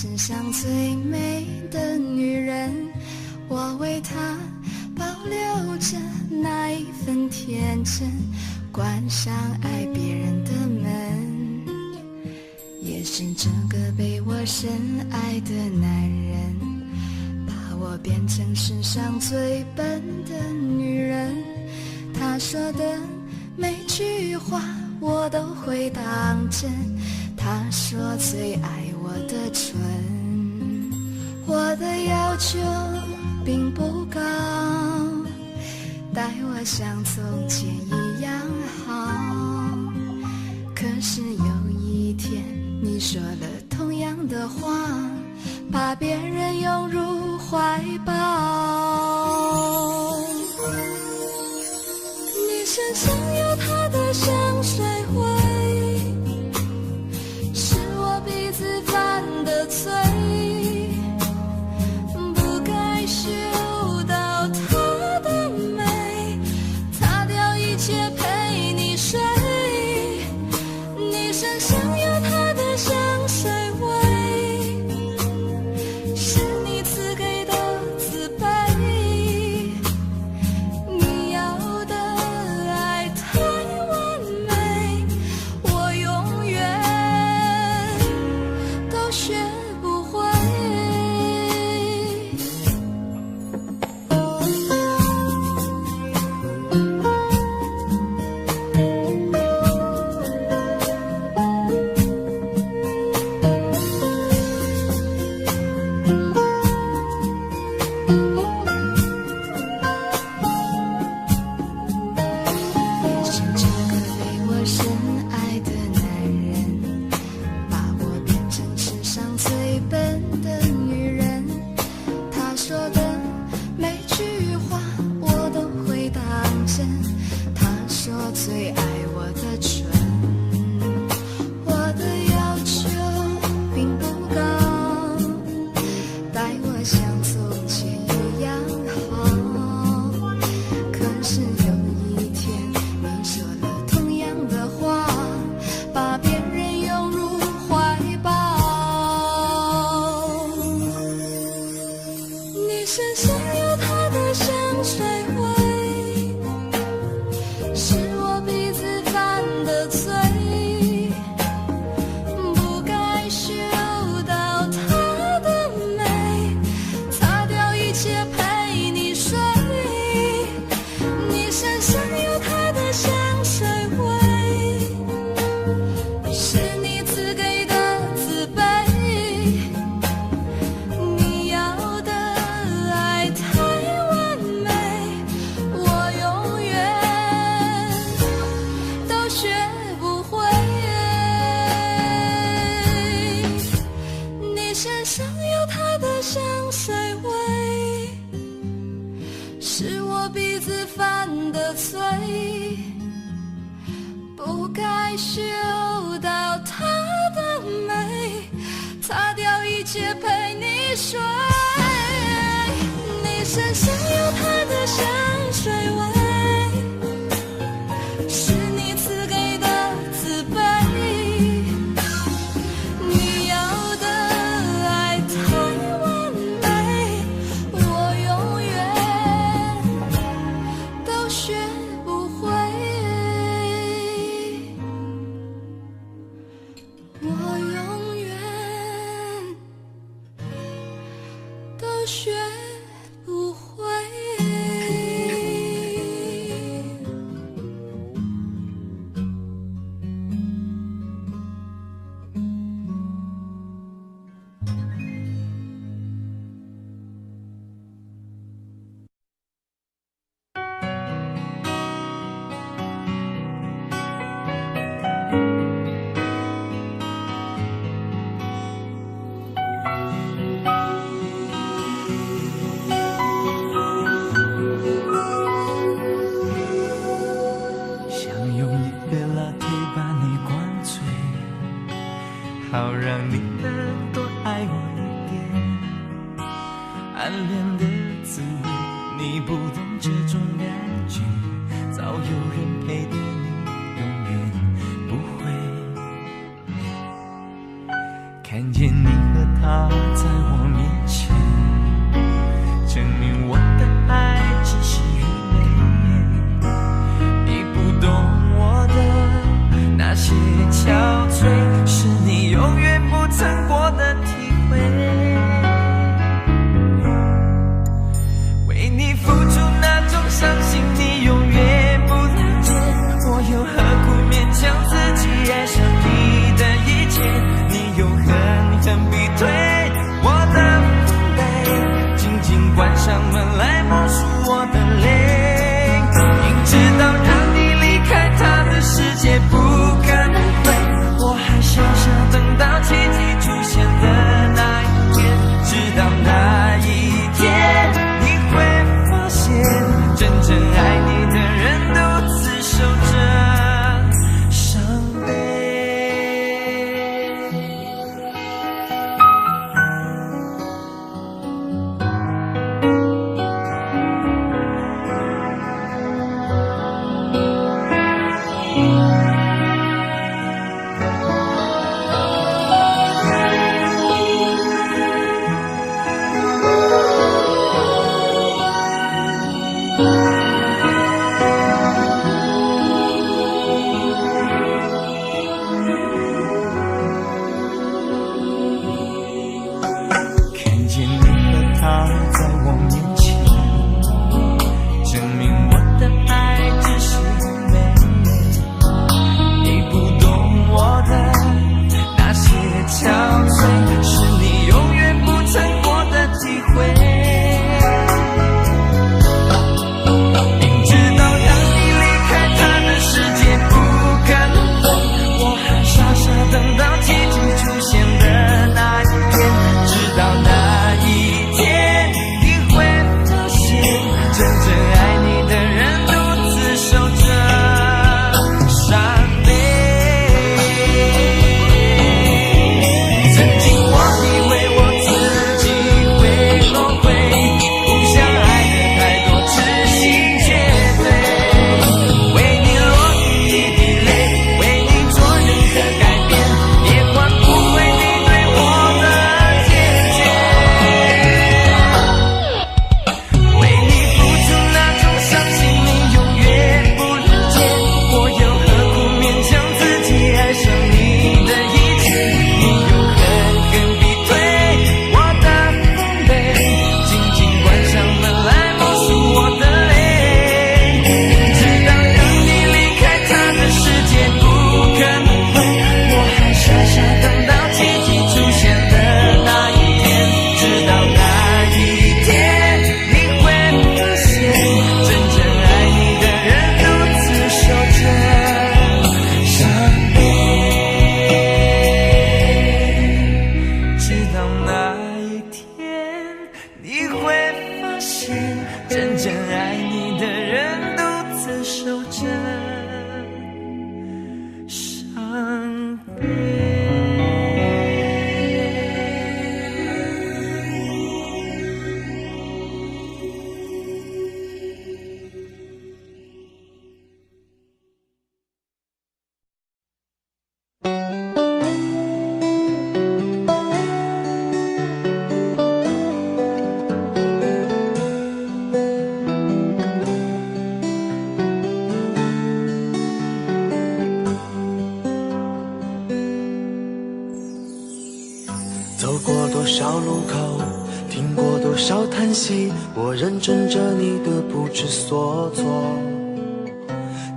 世上最美的女人，我为她保留着那一份天真，关上爱别人的门，也是这个被我深爱的男人，把我变成世上最笨的女人。他说的每句话我都会当真，他说最爱我的唇。我的要求并不高，待我像从前一样好，可是有一天你说了同样的话，把别人拥入怀抱。你身上有他的香水味，是我鼻子犯的罪，不该嗅到他的美，擦掉一切陪你睡。你身上有他的香水味，是你赐给的慈悲，你要的爱太完美，我永远都学不会。也是这个被我深爱的男人，把我变成世上最笨的女人。他说的每句话我都会当真，他说最爱我的唇。我的要求并不高，待我像从前一样好，可是有一天你说了同样的话，把别人拥入怀抱。你身上有他的香水味，是我鼻子犯的罪，不该嗅到他的美，擦掉一切陪你睡。你身上有他的香水味，是你赐给的慈悲，你要的爱太完美，我永远都学不会。你身上有他的香水味，是我鼻子犯的罪，不该嗅到他的美，擦掉一切陪你睡。你身上有他的香水味，是你赐给的慈悲，你要的爱太完美，我永远都学不会。我永远都学不会。想用一杯 latte 把你灌醉，好让你能多爱我一点。暗恋的滋味，你不懂这种感觉，早有人陪的你永远不会。看见你和他付出那种伤心，你永远不了解，我又何苦勉强自己爱上你的一切？你又狠狠逼退我的防备，紧紧关上门来默数我的泪，明知道让你离开他的世界不可能会，我还傻傻等到奇迹出现的那一天，直到那一天你会发现，真正爱你的人独自守着伤悲。少路口，听过多少叹息，我认真着你的不知所措。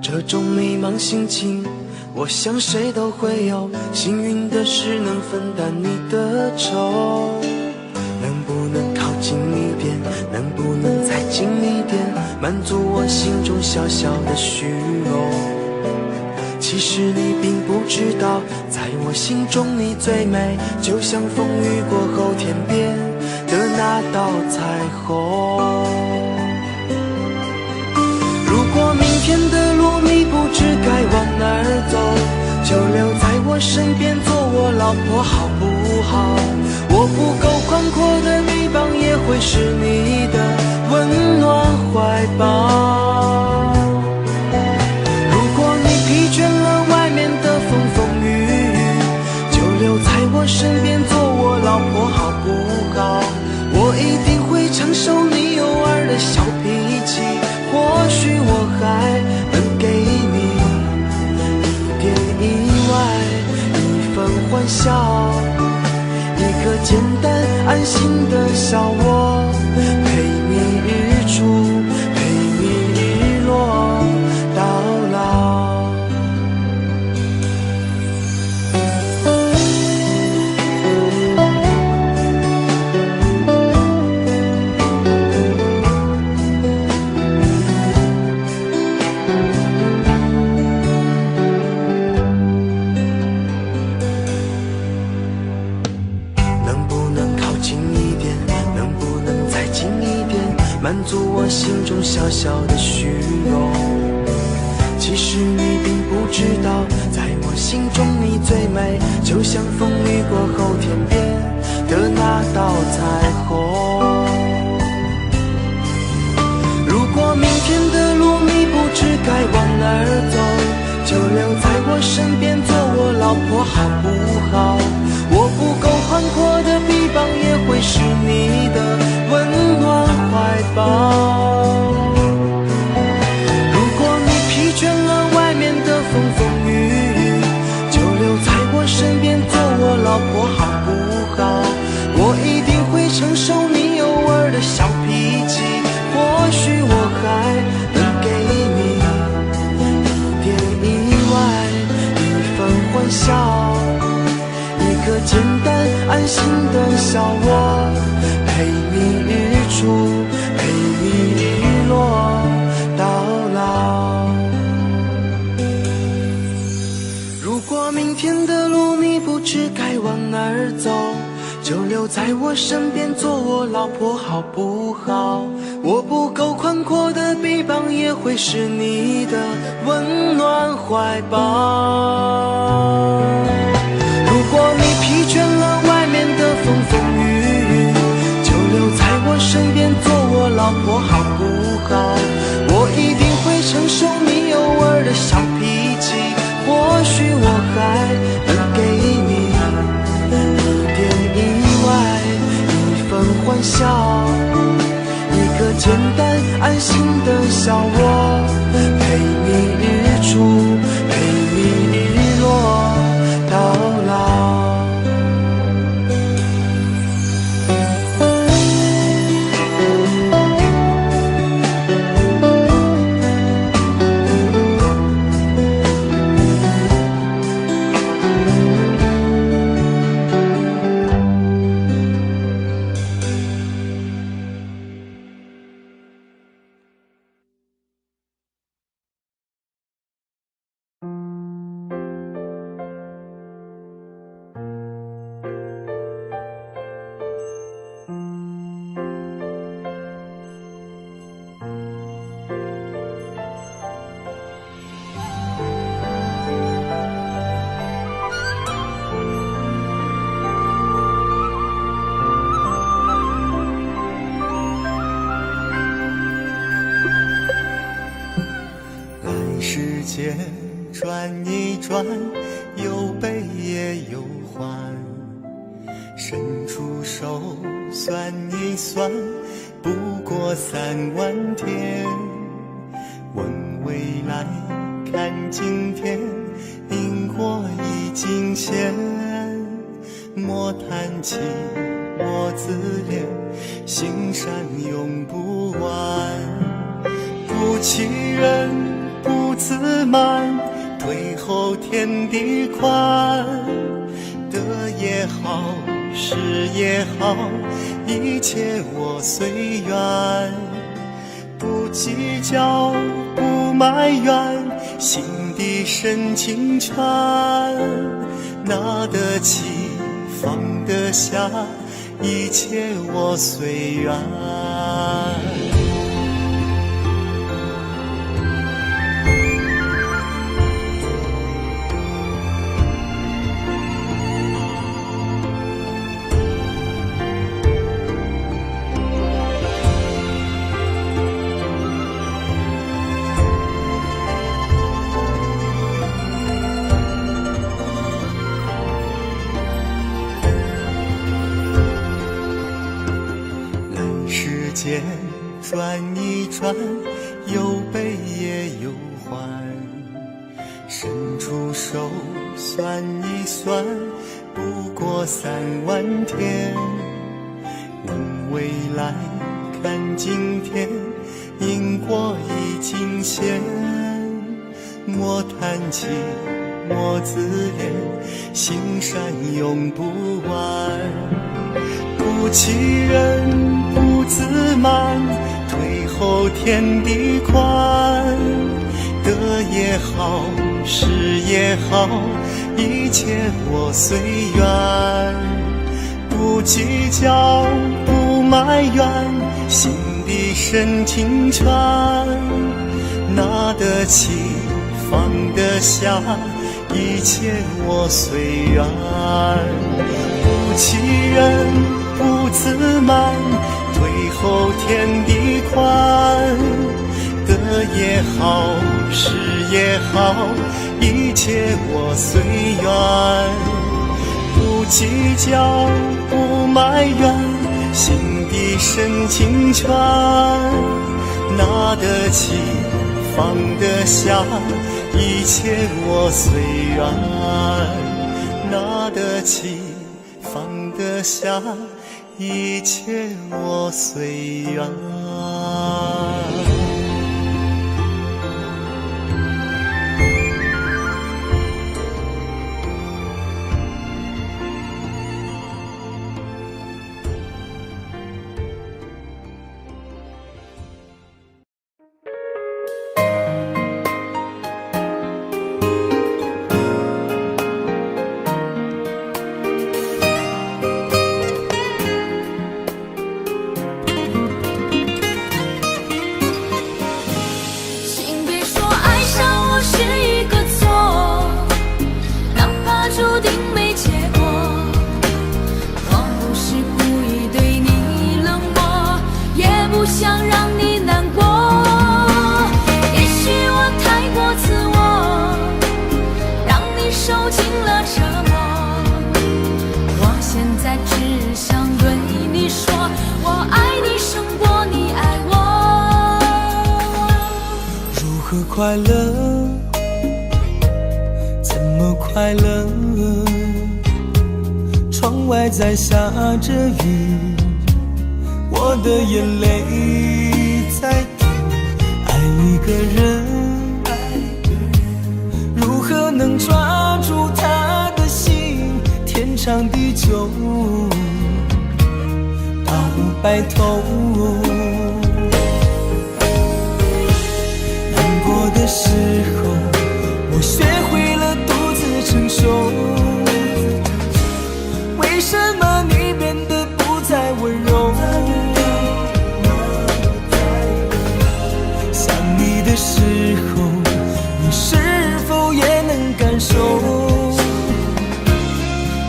这种迷茫心情，我想谁都会有，幸运的是能分担你的愁。能不能靠近一点，能不能再近一点，满足我心中小小的虚荣。其实你并不知道，在我心中你最美，就像风雨过后天边的那道彩虹。如果明天的路你不知该往哪儿走，就留在我身边做我老婆好不好？我不够宽阔的地方也会是你的温暖怀抱。疲倦了外面的风风雨雨，就留在我身边做我老婆好不好？我一定会承受你偶尔的小脾气，或许我还能给你一点意外，一份欢笑，一个简单安心的小窝，陪你日出我心中小小的虚荣。其实你并不知道，在我心中你最美，就像风雨过后天边的那道彩虹。如果明天的路你不知该往哪儿走，就留在我身边做我老婆好不好？我不够宽阔的臂膀，也会是你的温暖怀抱。如果你疲倦了外面的风风雨雨，就留在我身边做我老婆好不好？我一定会承受你偶尔的小脾气，或许我还能给你一点意外，一份欢笑，一个简单安心的小窝，陪你日出，陪你日落到老。如果明天的路你不知该往哪儿走，就留在我身边做我老婆好不好？我不够宽阔的臂膀，也会是你的温暖怀抱。如果你疲倦了外面的风风雨雨，就留在我身边做我老婆好不好？我一定会承受你偶尔的小脾气，或许我还能给你一点意外，一份欢笑，一个简单安心的小窝，陪你日出，陪你日落到老。转一转，有悲也有欢，伸出手算一算，不过3万天。问未来，看今天，因果已尽现。莫叹气，莫自怜，心善永不完。不欺人，不自满，退后天地宽。得也好，失也好，一切我随缘。不计较，不埋怨，心底深情全。拿得起，放得下，一切我随缘。转一转，有悲也有欢。伸出手算一算，不过3万天。问未来，看今天，因果已尽现。莫叹气，莫自怜，心善永不完。不欺人，不自满，退后天地宽。得也好，失也好，一切我随缘。不计较，不埋怨，心的深情圈，拿得起放得下，一切我随缘。不欺人不自满，退后天地宽。得也好失也好，一切我随缘。不计较不埋怨，心底深情圈，拿得起放得下，一切我随缘。拿得起放得下，一切我随缘。快乐，怎么快乐？窗外在下着雨，我的眼泪在滴。爱一个人，如何能抓住他的心？天长地久，到白头。的时候，我学会了独自承受。为什么你变得不再温柔？想你的时候，你是否也能感受？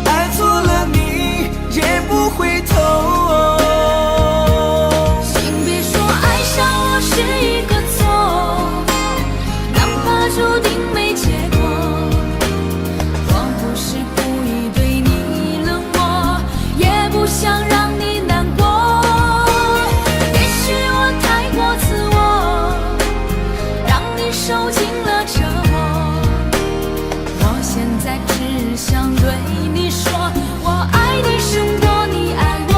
爱错了你也不回头。请别说爱上我是一个错，注定没结果，我不是故意对你冷漠，也不想让你难过。也许我太过自我，让你受尽了折磨。我现在只想对你说，我爱你胜过你爱我。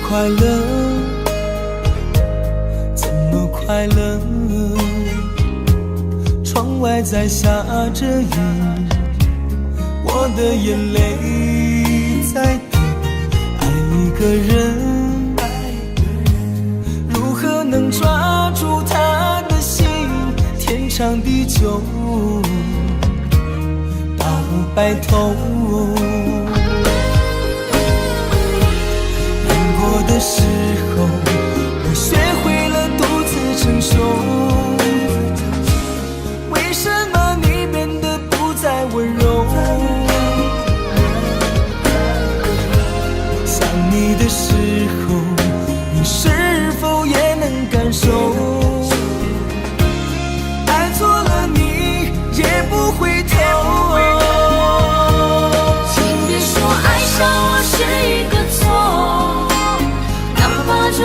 快乐，怎么快乐？窗外在下着雨，我的眼泪在滴。爱一个人，如何能抓住他的心？天长地久，到白头。的时候，我学会了独自承受。为什么你变得不再温柔？想你的时候，你是否也能感受？爱错了你也不回头。请别说爱上我是一个错，注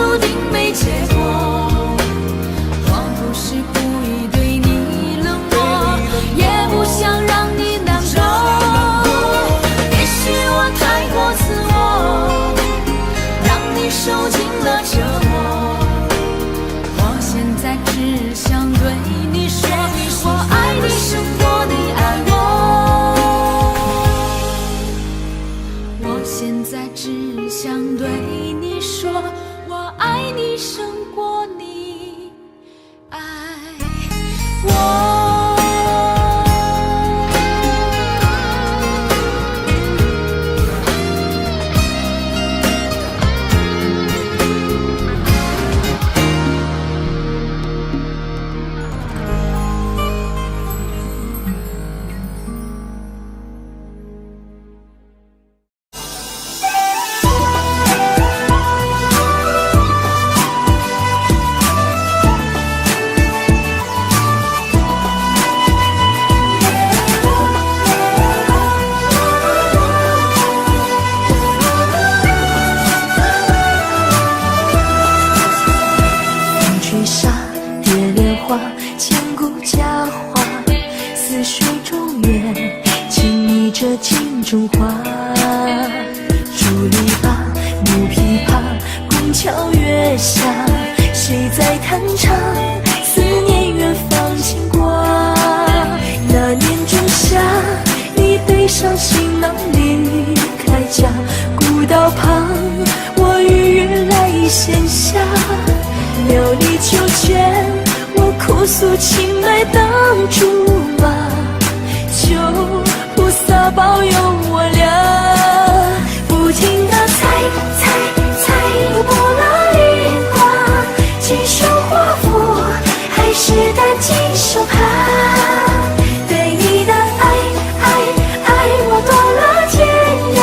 吹沙蝶莲花，千古佳话。似水中月，轻昵着镜中花。竹篱笆，木琵琶，宫桥月下，谁在弹唱？思念远方牵挂。那年仲夏，你背上行囊离开家，古道旁，我与月来闲暇。庙里秋千，我哭诉情爱当竹马，求菩萨保佑我俩。不停地猜猜猜，不拉一卦，今生华福还是担惊受怕。对你的爱爱爱，我断了天涯，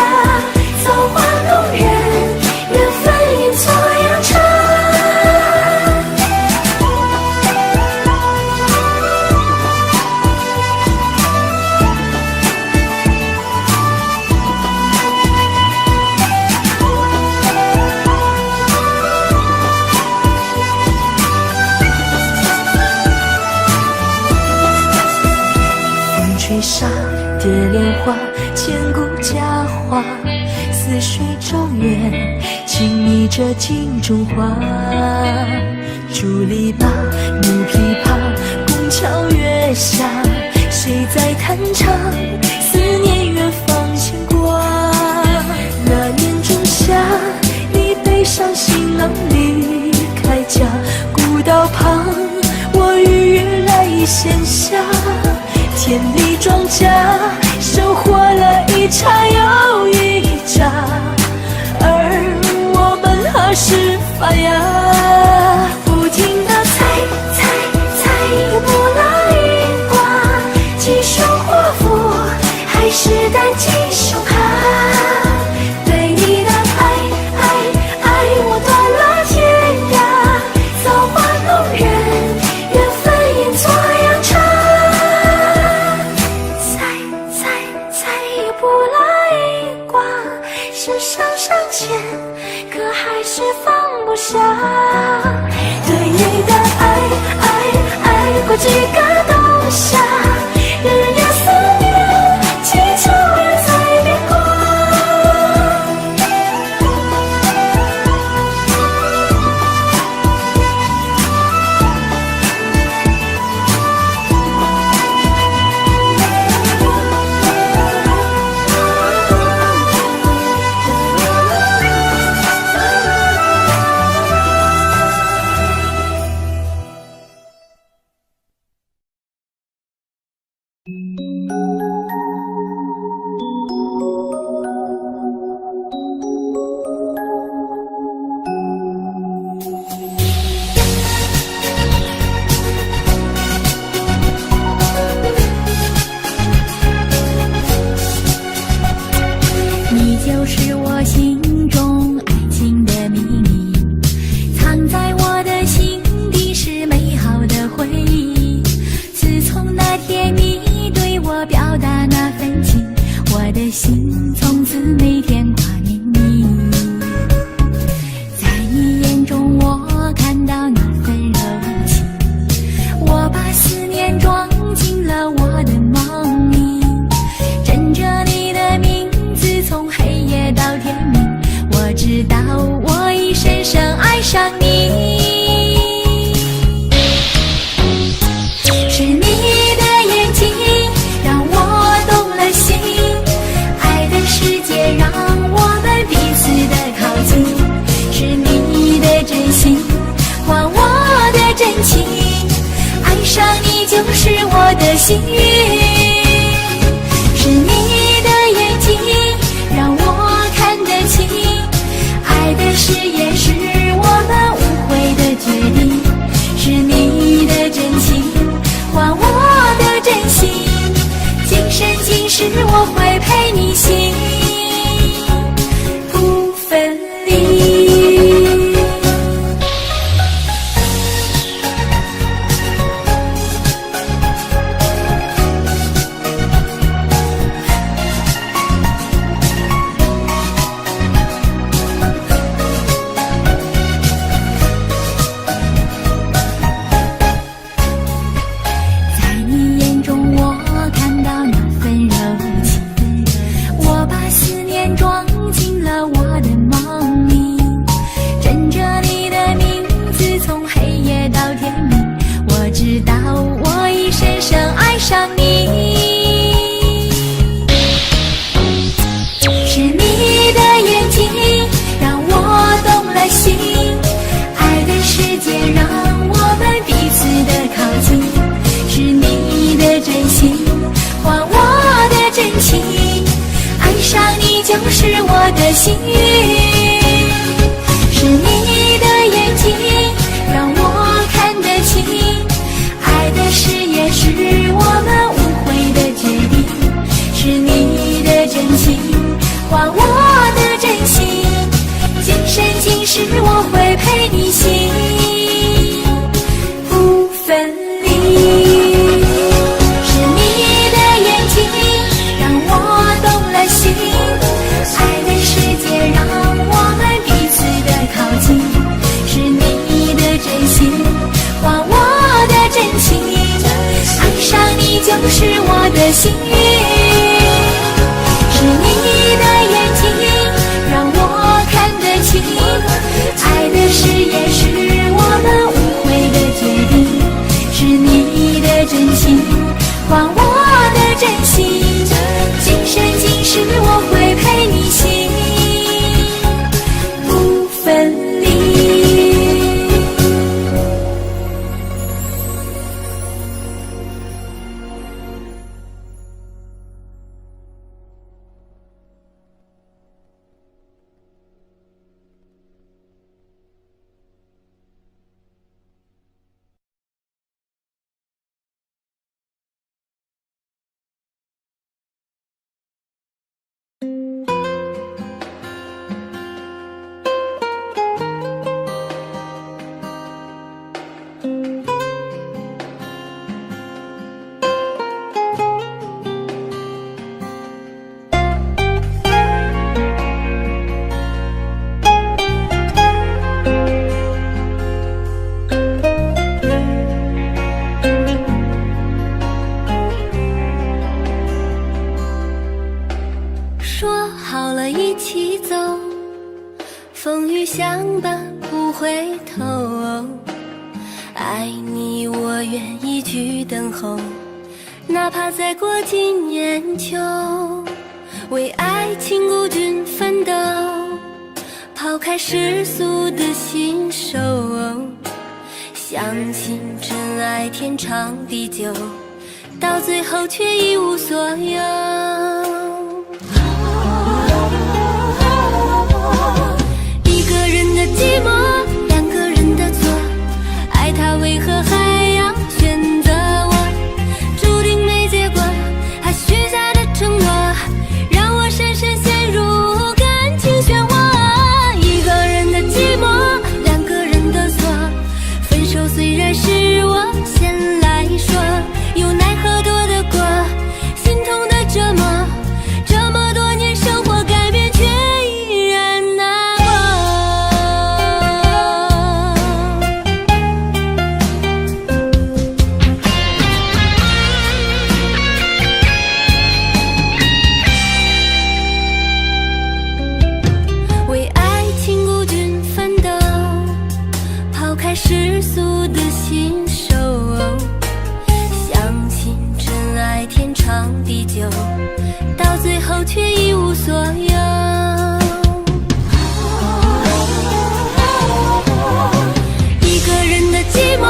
造化弄人，缘分阴错阳差。吹沙蝶莲花，千古佳话。似水中月，轻昵着镜中花。竹篱笆，木琵琶，宫桥月下，谁在弹唱？思念远方牵挂。那年仲夏，你背上行囊离开家，古道旁，我与月来闲暇。田里庄稼，收获了一茬又一茬，而我们何时发芽？不停地猜猜猜，不拉一卦，今生华福还是担惊受怕。对你的爱爱爱，我断了天涯，造化弄人，缘分阴错阳差。是上上签，可还是放不下。对你的爱爱爱过几个冬夏，日夜思念，祈求缘再变卦。你就是我心中爱情的秘密，藏在我的心底是美好的回忆。自从那天你对我表达那份情，我的心从此每天挂念你。在你眼中我看到那份柔情，我把思念装进了我的梦里，枕着你的名字从黑夜到天明，我知道我已深深爱上你。是你的眼睛让我动了心，爱的世界让我们彼此的靠近。是你的真心换我的真情，爱上你就是我的幸运。是你的眼睛让我看得清，爱的誓言是我们无悔的决定。是你的真情换我的真心，今生今世我会陪你幸不分离。的幸运。是你的眼睛让我看得清，爱的誓言是我们无悔的决定。是你的真心换我的真心，今生今世我会陪你行，不分离。说好了一起走，风雨相伴不回头，爱你我愿一直等候，哪怕再过尽年秋，为爱情孤军奋斗，抛开世俗的信手，相信真爱天长地久，到最后却一无所有。一个人的寂寞，两个人的错，爱他为何还要选择我？注定没结果，他许下的承诺让我深深陷入感情漩涡。一个人的寂寞，两个人的错，分手虽然是我先来说，又奈何躲得过心痛的折磨，这么多年生活改变却依然难过。为爱情孤军奋斗，抛开世俗的信手，相信真爱天长地久，到最后却一无所有。一个人的寂寞，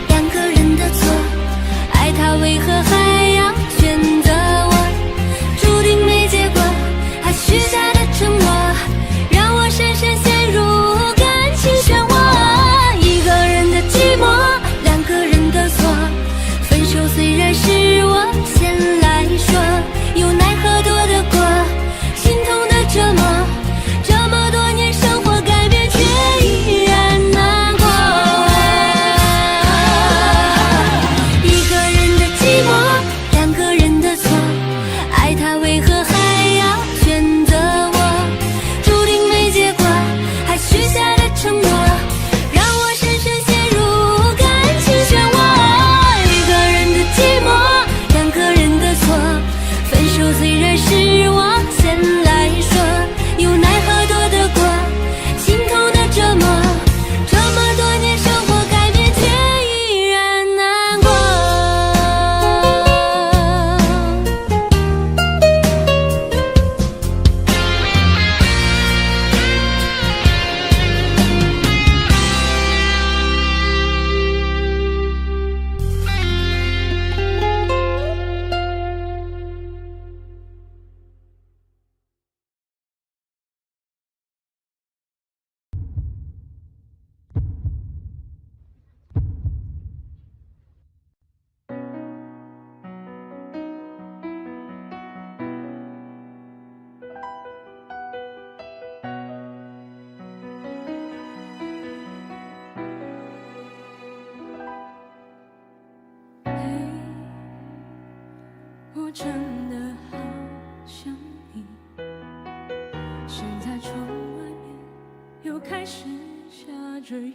两个人的错，爱他为何还要选择我？注定没结果，他许下的承诺让我深深陷入感情漩涡。一个人的寂寞，两个人的错，分手虽然是我先来说，又奈何躲得过心痛的折磨，这么多年生活改变却依然难过。一个人的寂寞，两个人的错，爱他为何还要选择我？注定没结果，还许下的承诺让我深深陷入感情漩涡。一个人的寂寞，两个人的错，分手虽然是我先来说，又奈何躲得过心痛的折磨，这么多年生活改变却依然难过。我真的好想你，现在窗外面又开始下着雨，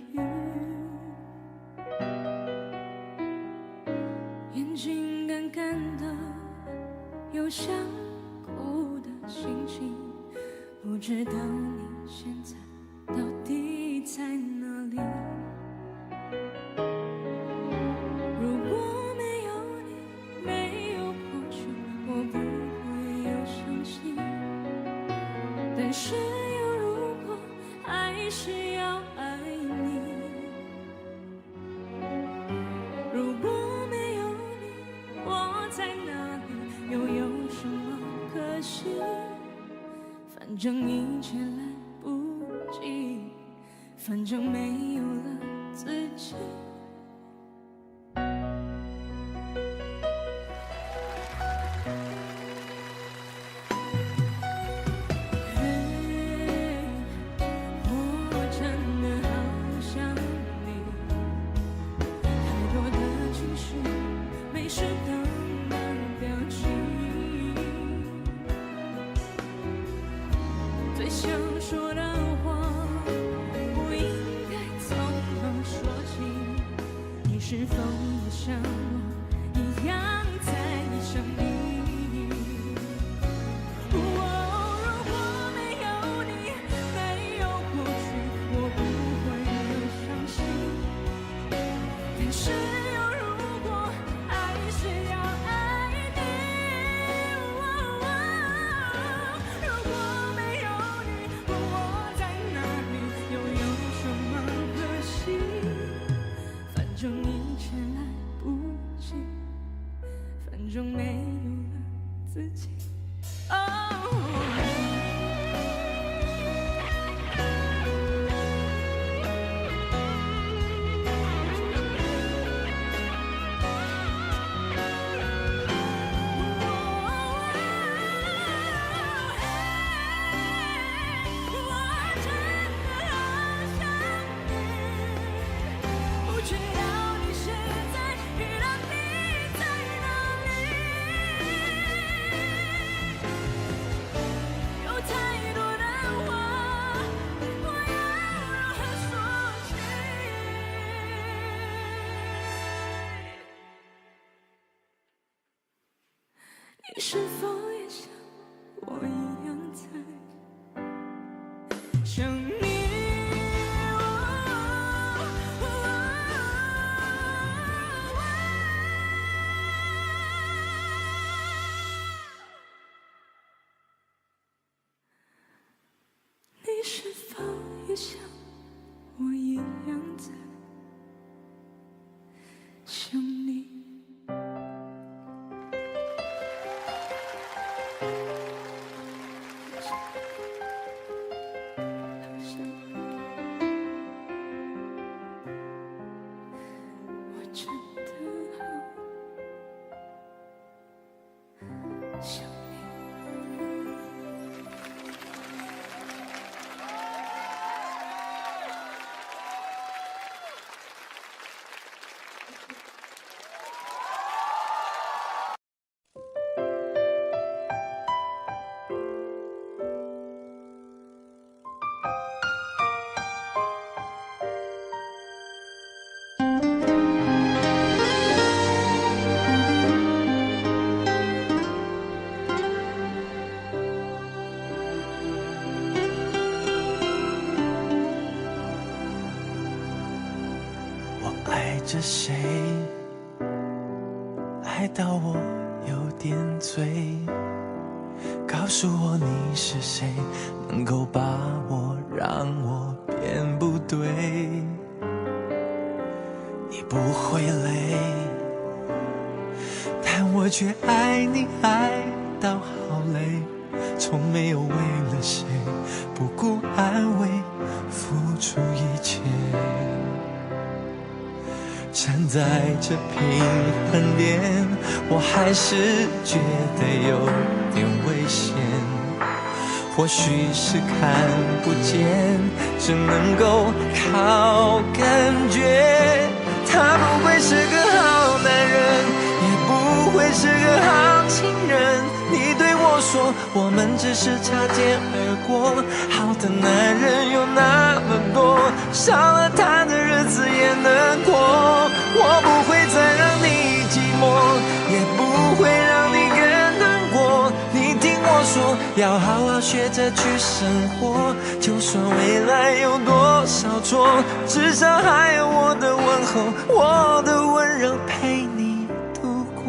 眼睛干干的有想哭的心情，不知道你现在到底在哪里。如果没有你，没有过去，我不会有伤心。但是有如果，还是要爱你。如果没有你，我在哪里，又有什么可惜？反正一切来不及，反正没有了自己。我真的好想你，太多的情绪没适当的表情，最想说的话不应该从头说起。你是否也像我一样在想你？如果没有你，没有过去，我不会有伤心。但是有如果，还是要爱你。如果没有你，我在哪里，又有什么可惜？反正一切来不及，反正没有了自己。不知道你现在遇到你在哪里，有太多的话，我要如何说起？你是否也像我一样在想你？你是否也像我一样在想你？我真的好想你。我爱着谁，爱到我有点醉。告诉我你是谁，能够把我让我变不对。你不会累，但我却爱你爱到好累。从没有为了谁不顾安危，付出一切。站在这平衡点，我还是觉得有点危险。或许是看不见，只能够靠感觉。他不会是个好男人，也不会是个好情人。你对我说，我们只是擦肩而过。好的男人有那么多，少了他的日子也难过。我不会再让你寂寞，也不会让你更难过。要好好学着去生活。就算未来有多少错，至少还有我的问候，我的温柔陪你度过。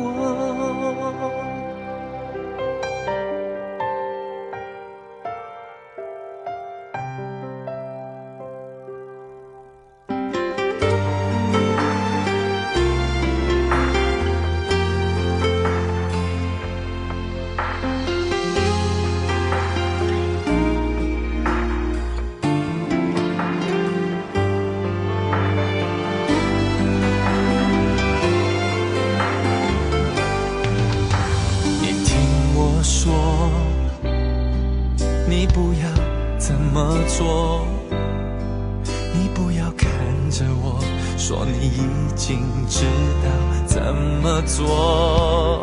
你不要这么做，你不要看着我说你已经知道怎么做。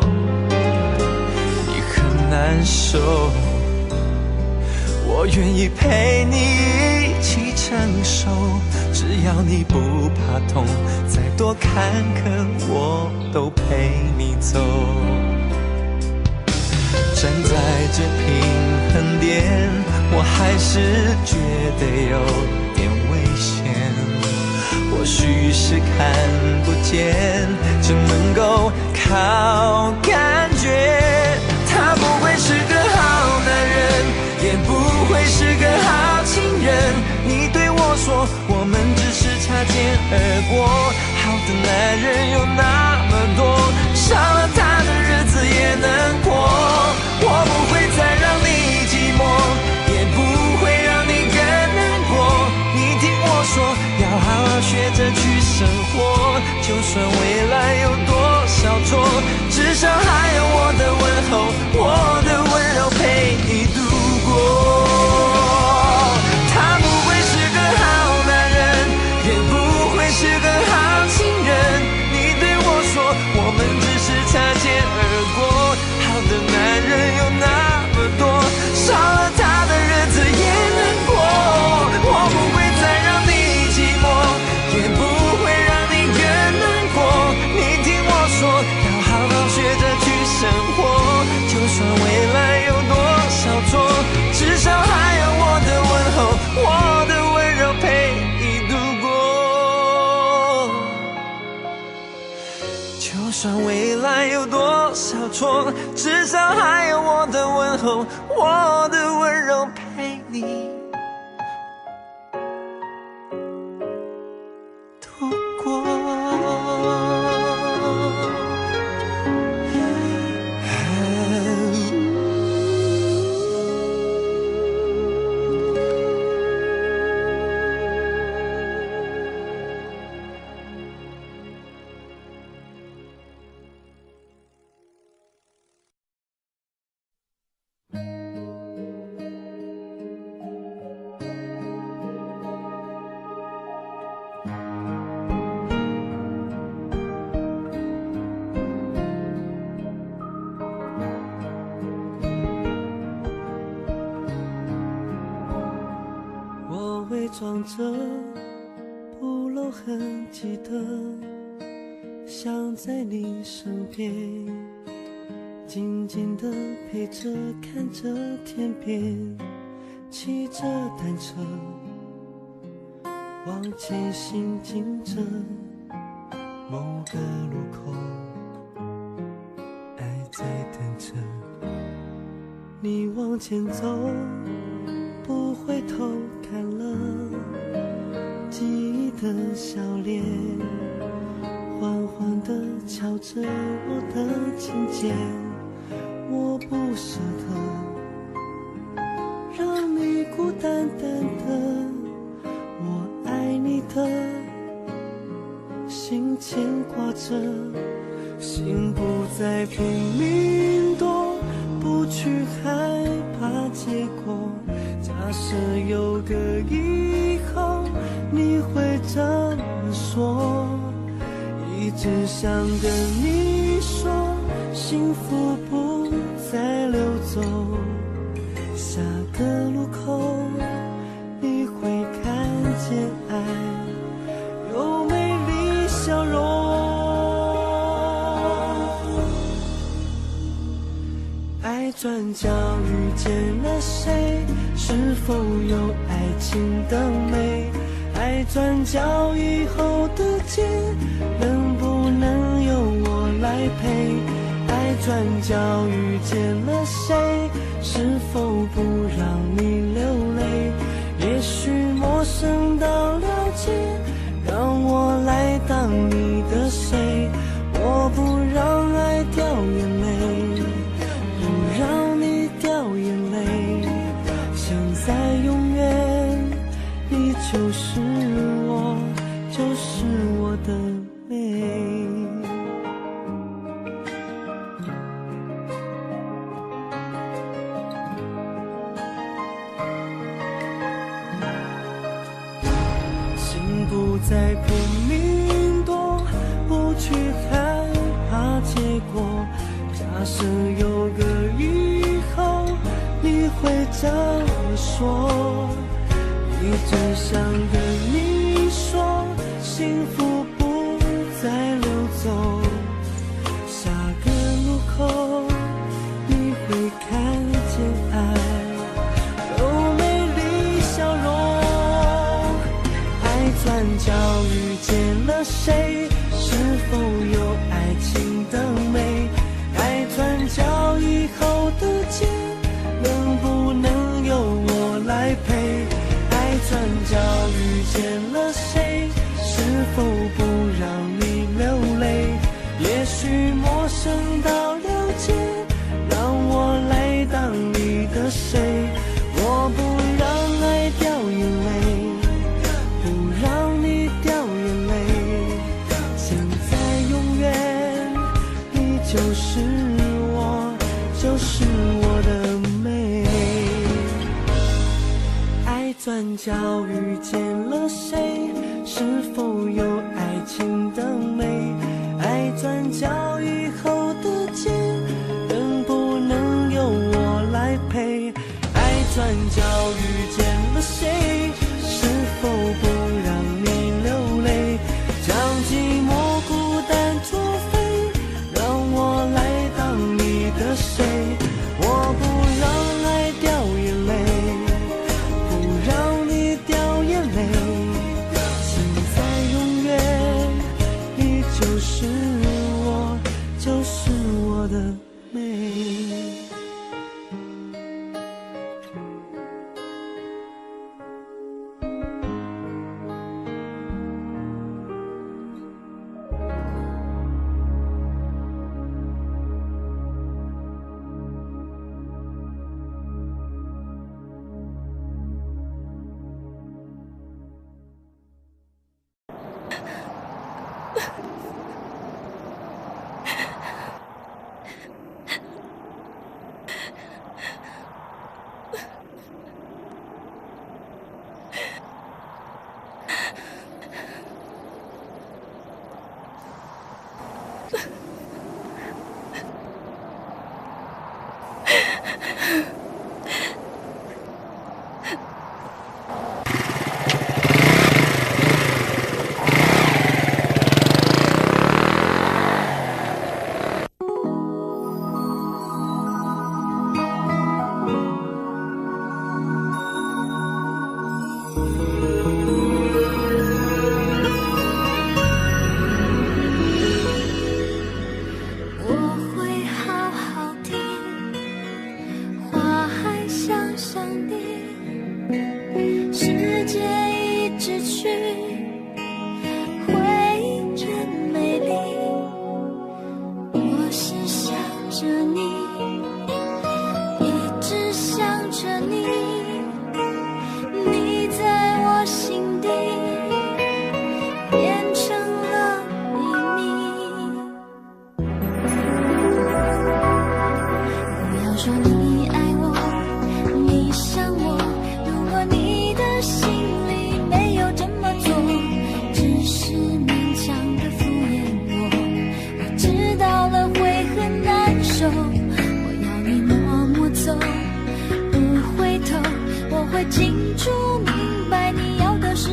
你很难受，我愿意陪你一起承受，只要你不怕痛，再多坎坷我都陪你走。站在这平衡点，我还是觉得有点危险。或许是看不见，只能够靠感觉。他不会是个好男人，也不会是个好情人。你对我说，我们只是擦肩而过。好的男人有那么多，少了他的日子也难过。我不会再让你寂寞，也不会让你更难过。你听我说，要好好学着去生活。就算未来有多少错，至少还有我的问候，我的温柔陪你度过。他不会是个好男人，也不会是个好情人。你对我说，我们只是擦肩而过。好的男人有那么多，少了他的日子也难过。我不会再让你寂寞，也不会让你更难过。你听我说，要好好学着去生活。就算未来有多少错，至少还有我的问候，我的温柔陪你度过。就算未来有多少错，至少还有我的问候，我的温柔陪你度过。伪装着不露痕迹的想在你身边，静静地陪着看着天边，骑着单车往前行进着某个路口，爱在等着你往前走，不回头看了记忆的笑脸，缓缓地敲着我的琴键，我不舍得让你孤单单的，我爱你的心牵挂着，心不再拼命躲，不去害怕结果，假设有个以后你会这么说，一直想跟你说幸福不再溜走，下个路口你会看见爱有美丽笑容，爱转角遇见了谁？是否有爱情的美？爱转角以后的街，能不能由我来陪？爱转角遇见了谁？是否不让你流泪？也许陌生到了解，让我来当你的谁？我不让爱掉眼泪，不让你掉眼泪。现在永远，你就是我，就是我的美。心不再拼命躲，不去害怕结果。假设有个以后，你会这么说？一直想跟你说，幸福不再溜走。下个路口，你会看见爱有美丽笑容。爱转角遇见了谁？是否有爱情的美？爱转角以后的街，能不能由我来陪？爱转角遇见了谁？是否不让你流泪？也许陌生到了解，让我来当你的谁？我不让爱掉眼泪，不让你掉眼泪。现在永远，你就是我，就是我的美。爱转角遇见了谁？是否有爱情的美？爱转角以后的街，能不能由我来陪？爱转角遇见了谁？是否不让你流泪？将寂寞孤单作废，让我来当你的谁？我不让爱掉眼泪，不让你掉眼泪。现在永远，你就是我，就是我的美。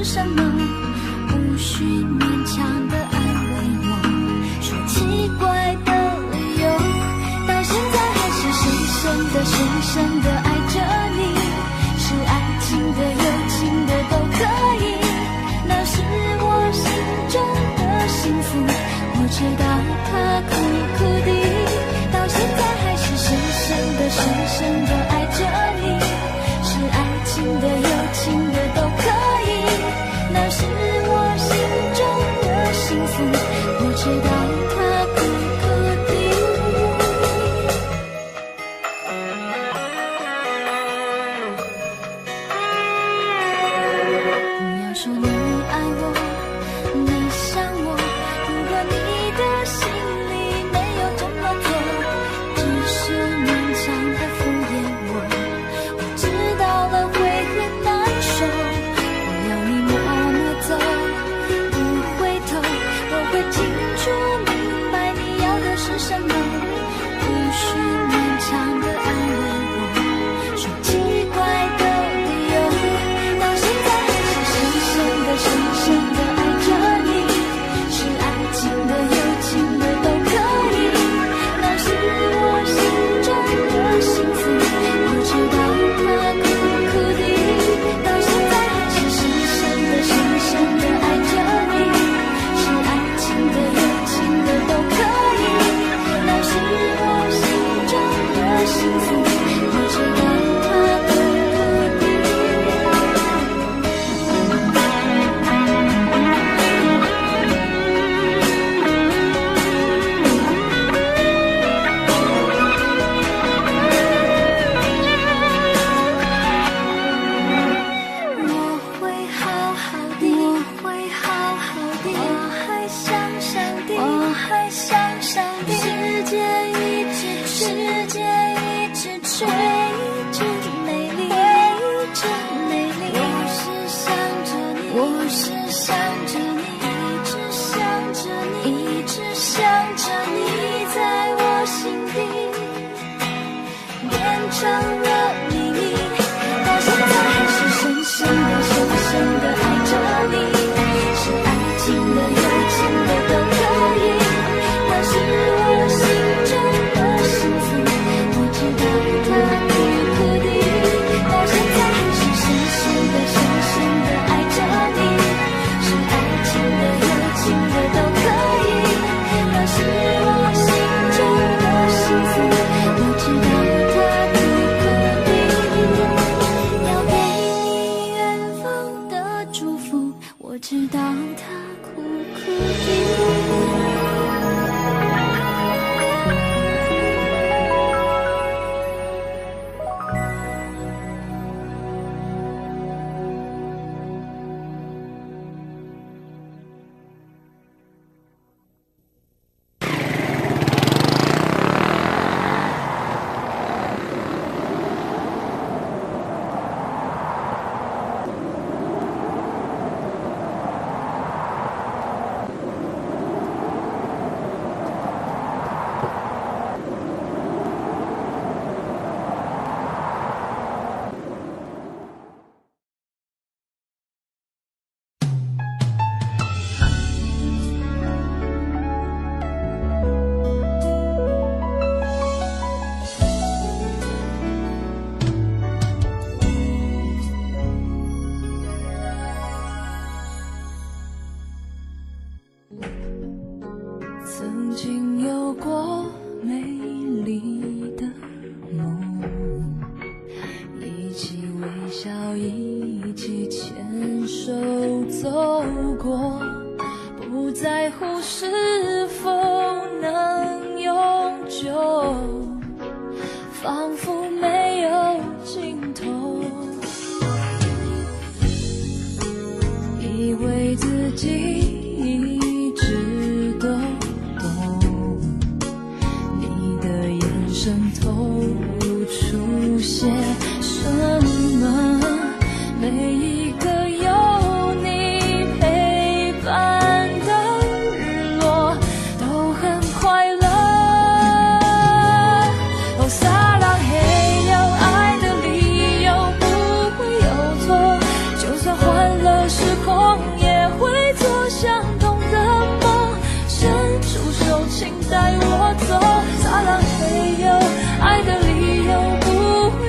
什么，无需勉强的安慰我，说奇怪的理由，到现在还是深深的深的爱着你，是爱情的有情的都可以，那是我心中的幸福。我知道它苦苦的，到现在还是深深的深深的爱着你，是爱情的有情的都可以，那是我心中的幸福。我知道它苦苦的。不要说你爱我，你想我，如果你的心里没有这么做，只是勉强的敷衍我，我知道了会很难受。我要你默默走，不回头，我会清楚明白你要的是什么，不需勉强的安慰我，说奇怪的理由，到现在还是深深的深深的爱着你，是爱情的有情的都可以，那是我心中的幸福。我知道它苦苦的，到现在还是深深的深深的爱着你，是爱情的有情的都可以，那是我心中的幸福。我知道它苦苦的。我会好好的，我会好好的，我还想上的，我还想上的，世界一直去，世界一直去，一直美丽，一直美丽。我是想着你，我是想着你，一直想着你，一直想着你，在我心底变成了秘密，到现在还是深深的深深的爱着你，是爱情的有情的都可以，那是我心中的幸福。我知道它苦苦的，到现在还是深深的深深的爱着你，是爱情的有情的都可以，那是我心中的幸福。我知道它苦苦的，要给你远方的祝福。我知道它苦苦的。曾经有过美丽的梦，一起微笑，一起牵手走过，不在乎是否能永久，仿佛没有尽头，以为自己一直都透露出些什么，每一个有你陪伴的日落都很快乐。哦，撒浪嘿哟，爱的理由不会有错，就算换了时空也会做相同的梦，伸出手请带我走。撒浪嘿哟，爱的理由不会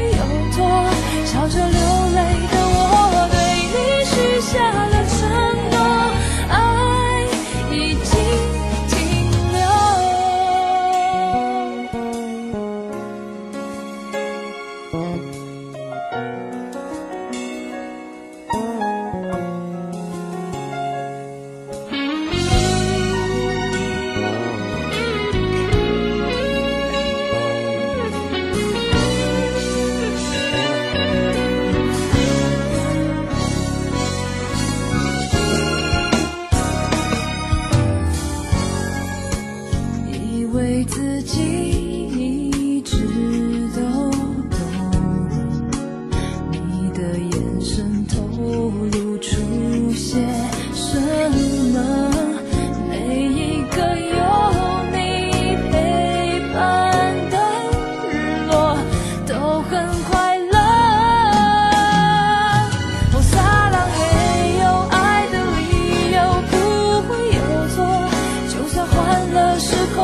为自己一直都懂，你的眼神透露出些什么？每一个有你陪伴的日落都很快乐。哦，撒浪嘿哟，爱的理由不会有错，就算换了时空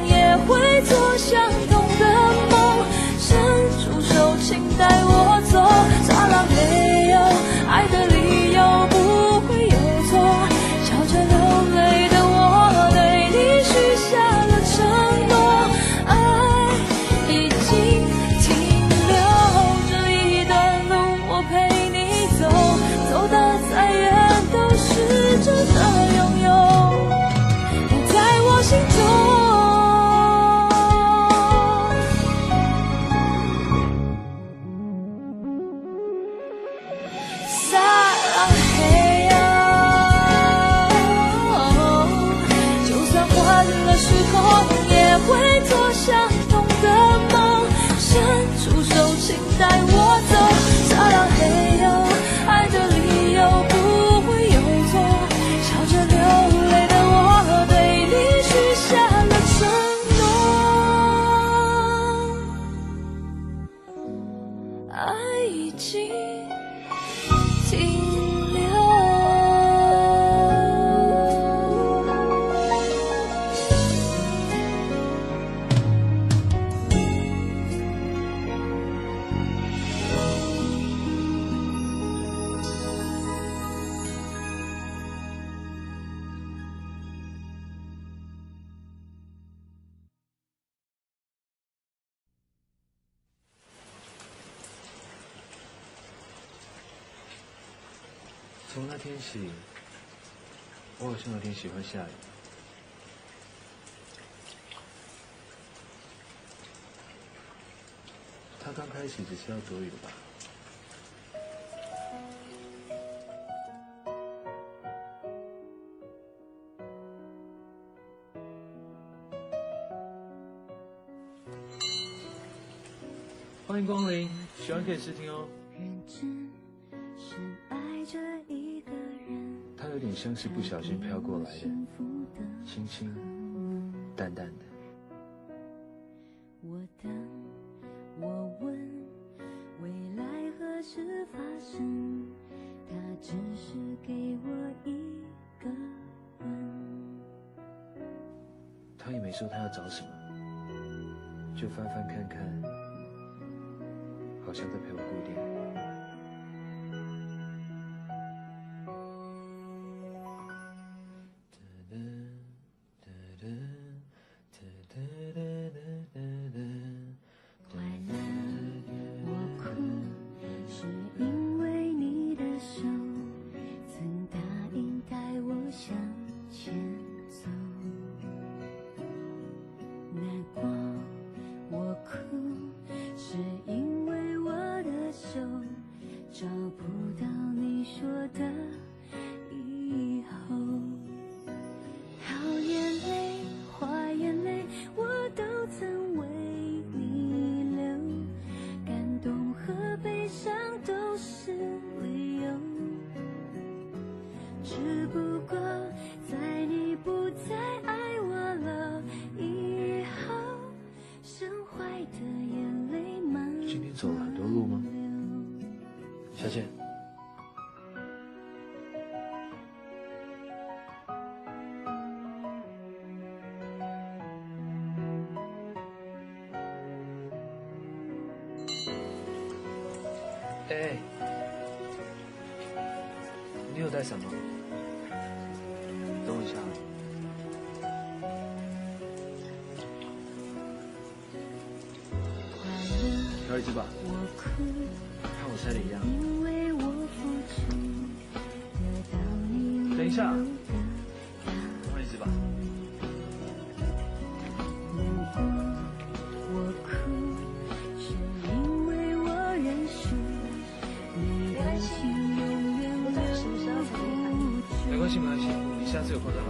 也会做相同的梦，伸出手请带我走。撒浪嘿哟，爱的理由不会有错，笑着流泪的我对你许下了承诺，爱已经停留，这一段路我陪你走，走得再远都是真的拥有，你在我心中。撒浪嘿哟，就算换了时空也会做相同的梦，伸出手请带我走。撒浪嘿哟，爱的理由不会有错，笑着流泪的我对你许下了承诺，爱已经停留。从那天起，我好像有点喜欢下雨。他刚开始只是要躲雨吧。欢迎光临，喜欢可以试听哦。它有点像是不小心飘过来的，轻轻淡淡的。我等，我问，未来何时发生？他只是给我一个吻。他也没说他要找什么，就翻翻看看，好像在陪我顾店。今天走了很多路吗？小姐。哎，你有带伞吗？等我一下。挑一只吧，看我晒的一样。等一下，换一只吧。没关系，没关系，你下次有空再换。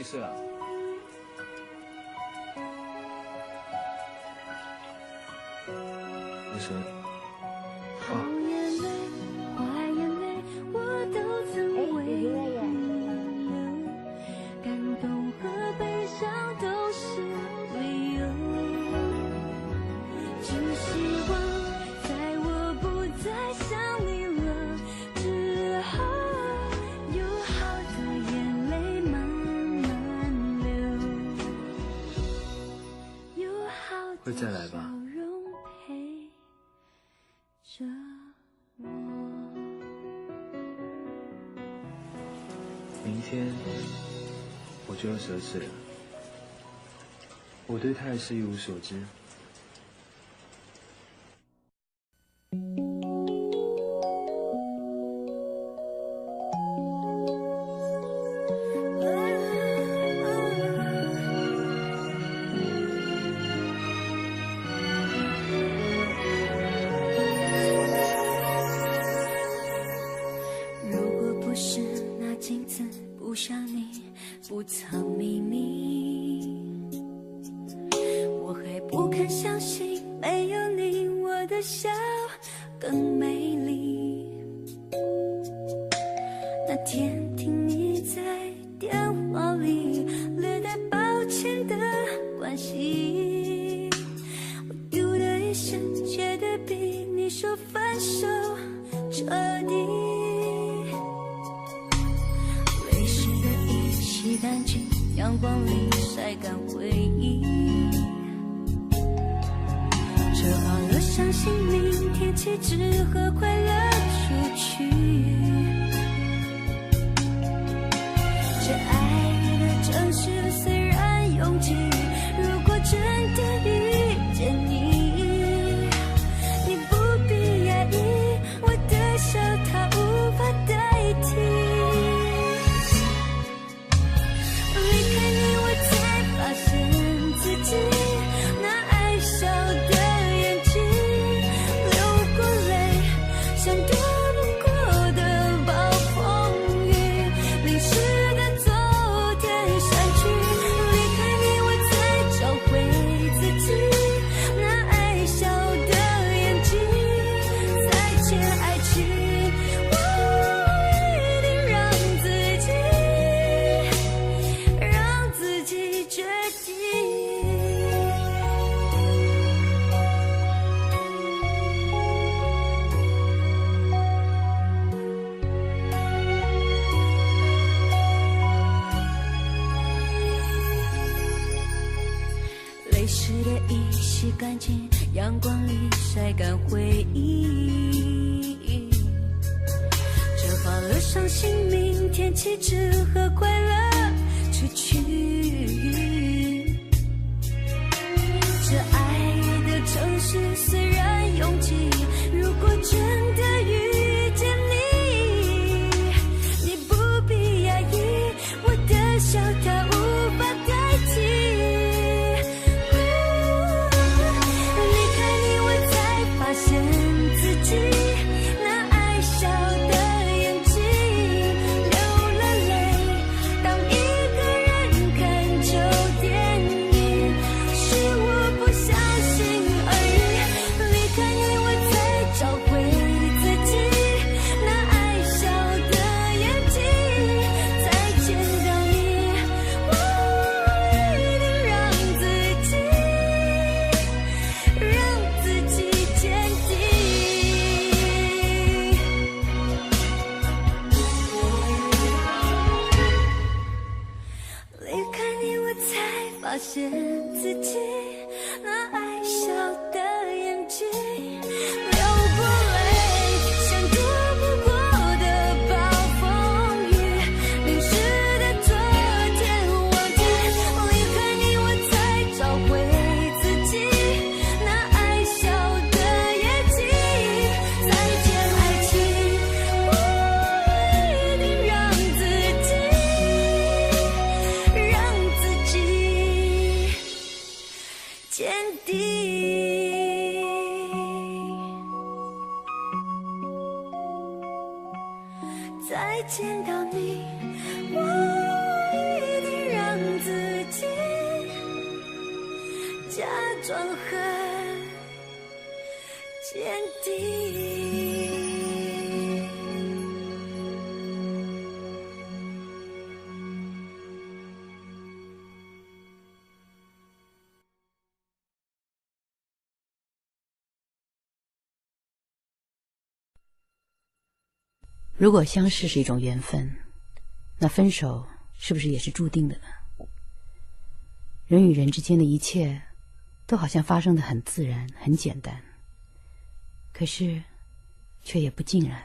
事了？你说。好眼泪，坏眼泪，我都曾为你流，感动和悲伤都是理由。只希望在我不再想你了之后，有好的眼泪慢慢流，有好的会再来吧？笑容陪着我。明天我就要10岁了，我对他也是一无所知。如果不是那镜子不像你不藏秘密，我还不肯相信没有你我的笑更美丽。那天听你在电话里略带抱歉的关系，我丢的一生觉得比你说分手彻底。泪湿的衣洗干净，阳光里晒干回忆，折好了相信明天起只和快乐出去。这爱的城市虽然拥挤，如果真的遇见你，你不必压抑，我的笑它无法代替。离开你我才发现自己那爱笑的眼睛，流过泪像躲不过的暴风雨，淋湿的昨天删去。离开你我才找回自己那爱笑的眼睛，再见爱情，我一定让自己决定。泪湿的衣洗干净，阳光里晒干回忆，折好了伤心明天起只和快乐出去。这爱的城市虽然拥挤，如果真的遇见你，你不必压抑，我的笑它无法代替。离开你我才发现自己那爱笑的眼睛，流了泪，当一个人看旧电影，是我不小心而已。离开你我才找回自己那爱笑的眼睛，再见到你，我一定让自己坚定。离开你我才发现自己那爱笑的眼睛，流过泪像躲不过的暴风雨，淋湿的昨天忘记。离开你我才找回自己那爱笑的眼睛，再见爱情，我一定让自己坚定。再见到你，我一定让装很坚定。如果相识是一种缘分，那分手是不是也是注定的呢？人与人之间的一切都好像发生得很自然很简单，可是却也不尽然。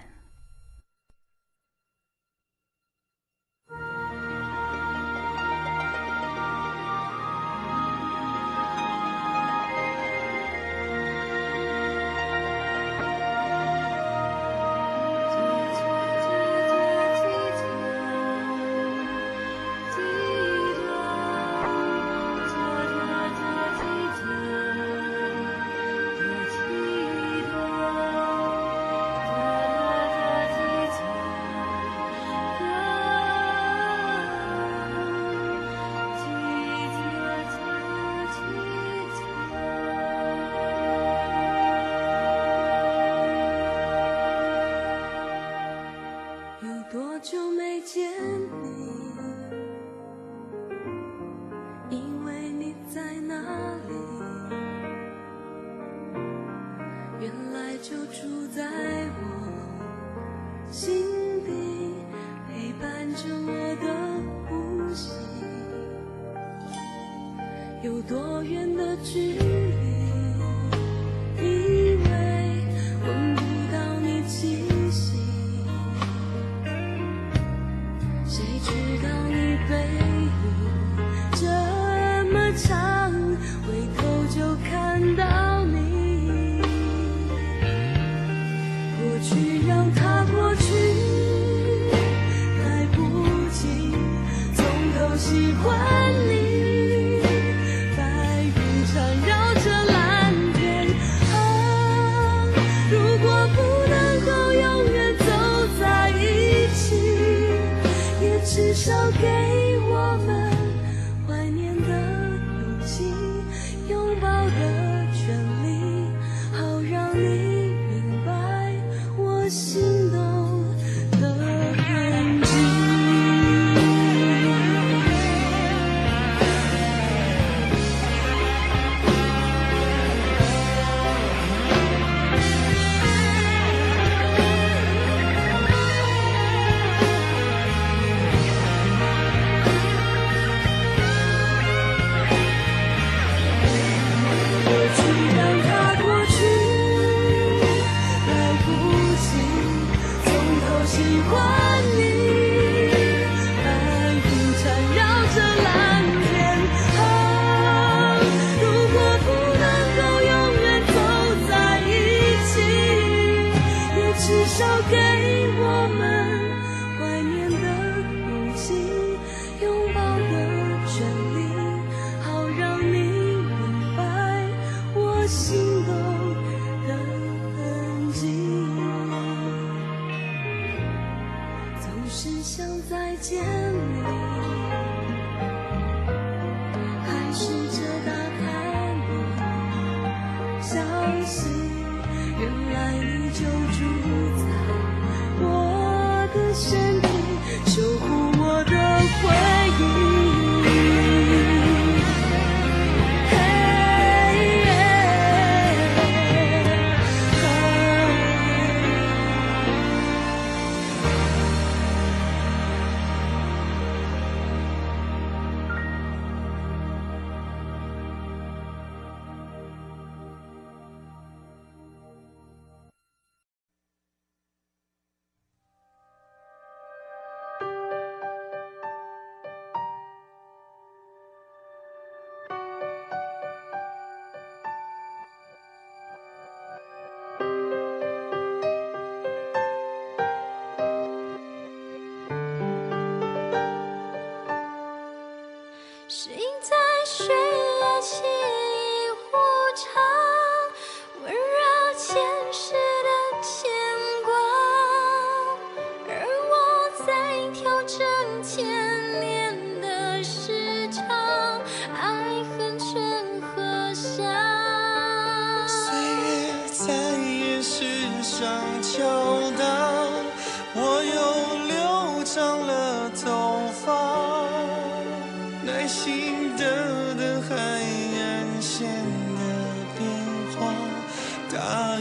有多远的距离，以为闻不到你气息，谁知道你背影这么长，回头就看到你。过去让它过去，来不及从头喜欢你。至少给我们怀念的勇气，拥抱的权利，好让你明白我心动的痕迹。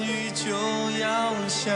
雨就要下。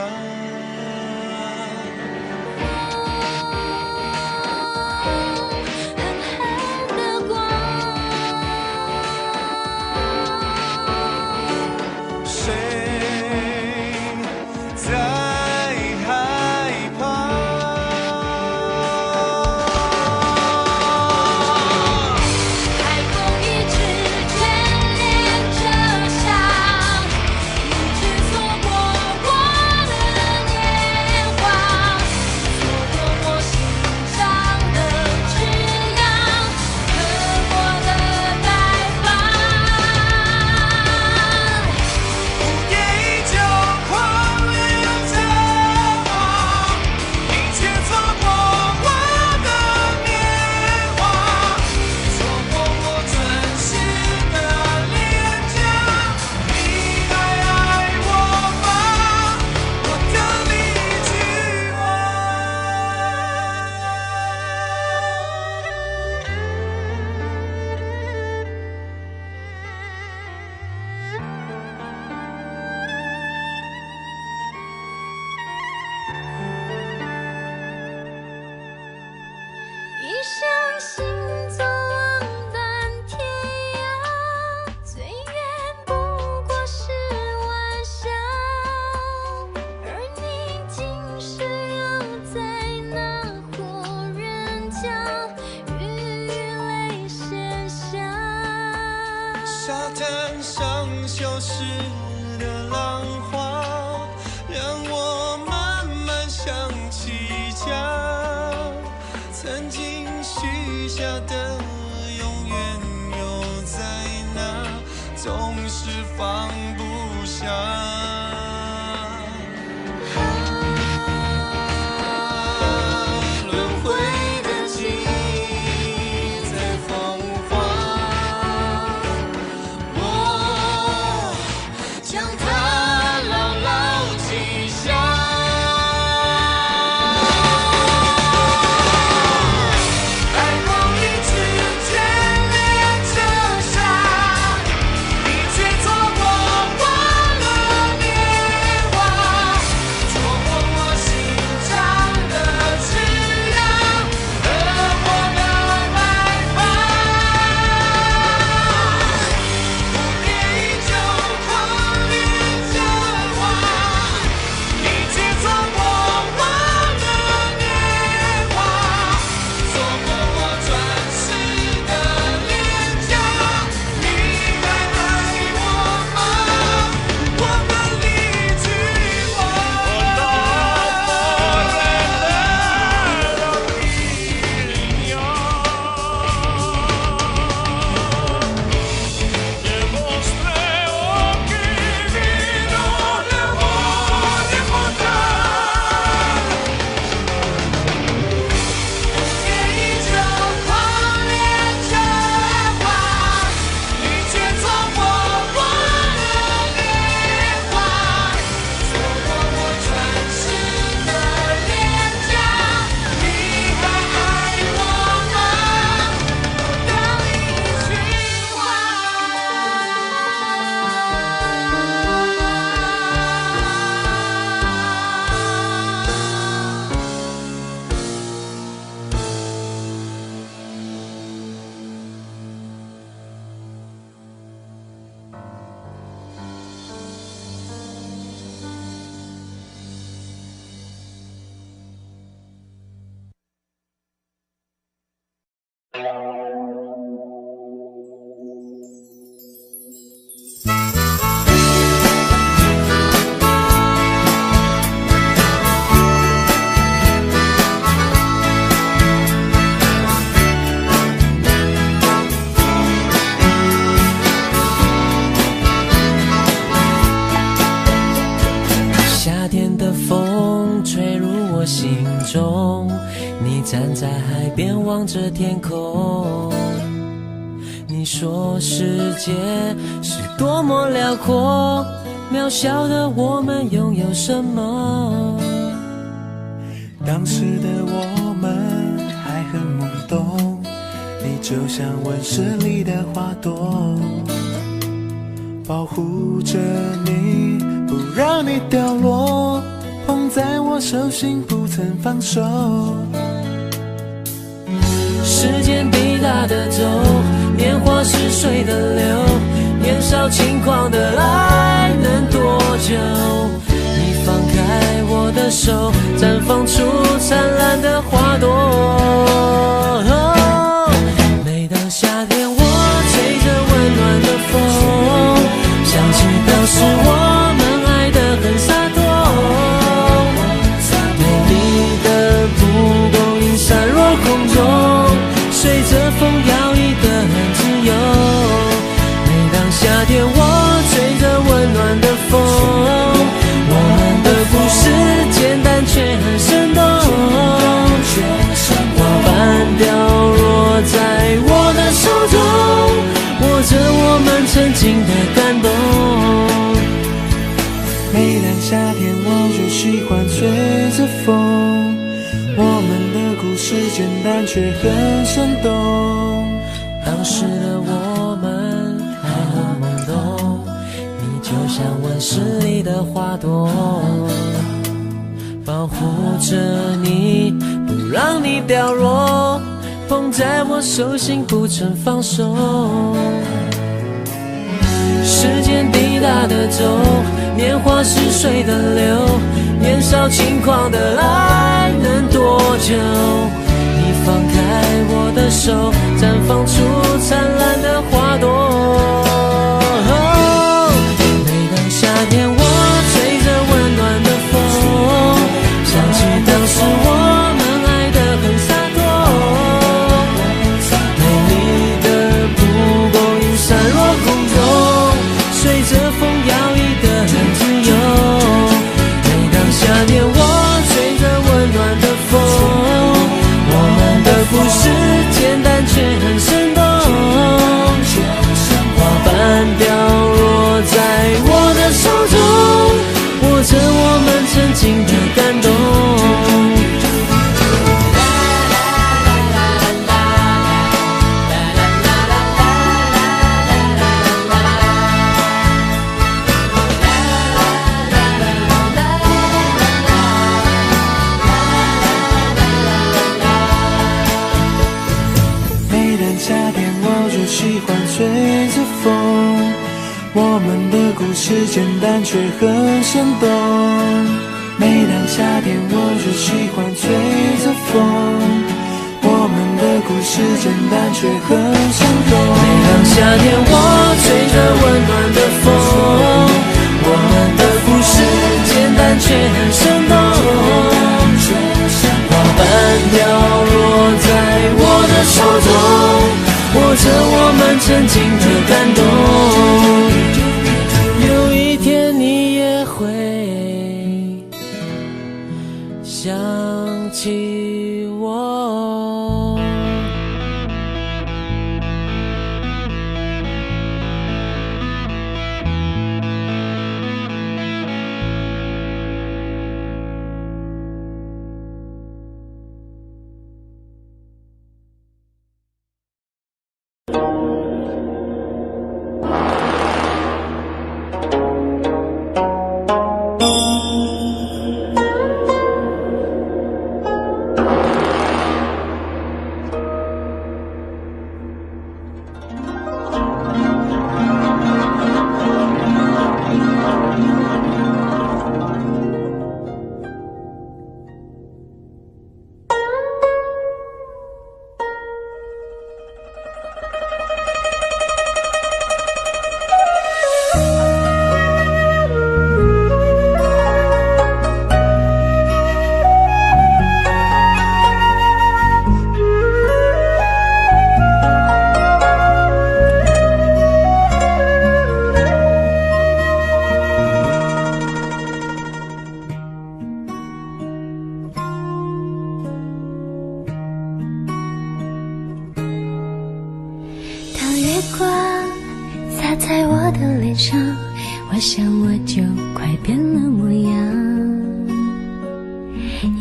消失的浪花，让我慢慢想起家，曾经许下的永远又在哪，总是放不下。你站在海边望着天空，你说世界是多么辽阔，渺小的我们拥有什么？当时的我们还很懵懂，你就像温室里的花朵，保护着你不让你掉落，捧在我手心不曾放手。时间滴答的走，年华是水的流，年少轻狂的爱能多久？你放开我的手，绽放出灿烂的花朵。每当夏天我吹着温暖的风，想起当时我们爱得很洒脱，美丽的蒲公英散落空中，随着风摇曳得很自由。每当夏天我吹着温暖的风，我们的故事简单却很生动，花瓣掉落在我的手中，握着我们曾经的感动。每当夏天我就喜欢吹着风，我们的故事简单却很生动。当时的我们还很懵懂，你就像温室里的花朵，保护着你，不让你掉落，捧在我手心不曾放手。时间滴答的走，年华是水的流，年少轻狂的爱能多久？你放开我的手，绽放出灿烂的花朵。每当夏天我吹着温暖的风，想起当时我们爱得很洒脱，美丽的蒲公英散落空中，随着风摇曳得很自由。每当夏天我吹着温暖的风，我们的故事简单却很生动，花瓣掉落在我的手中，握着我们曾经的感动。喜欢吹着风，我们的故事简单却很生动。每当夏天我就喜欢吹着风，我们的故事简单却很生动。每当夏天我吹着温暖的风，我们的故事简单却很生动，花瓣掉落在我的手中，握着我们曾经的感动。有一天你也会想起我。在我的脸上，我想我就快变了模样。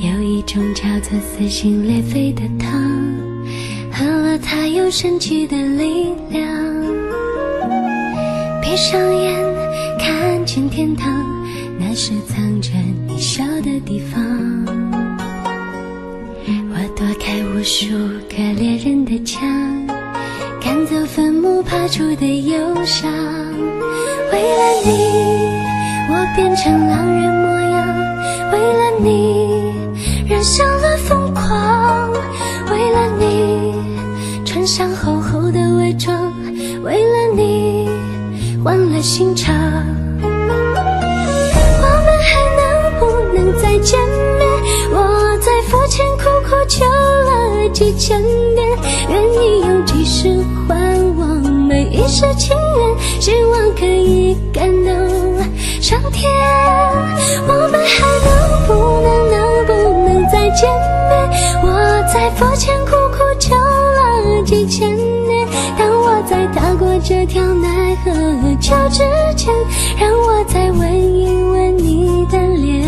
有一种叫做撕心裂肺的糖，喝了它有神奇的力量。闭上眼，看见天堂，那是藏着你笑的地方。我躲开无数个猎人的枪，赶走坟墓爬出的忧伤。为了你，我变成狼人模样，为了你染上了疯狂，为了你穿上厚厚的伪装，为了你换了心肠。我们还能不能再见面？我在佛前苦苦求了几千遍，愿意用几世还我每一世情缘，希望可以感动上天。我们还能不能再见面？我在佛前苦苦求了几千年，当我在踏过这条奈何桥之前，让我再吻一吻你的脸。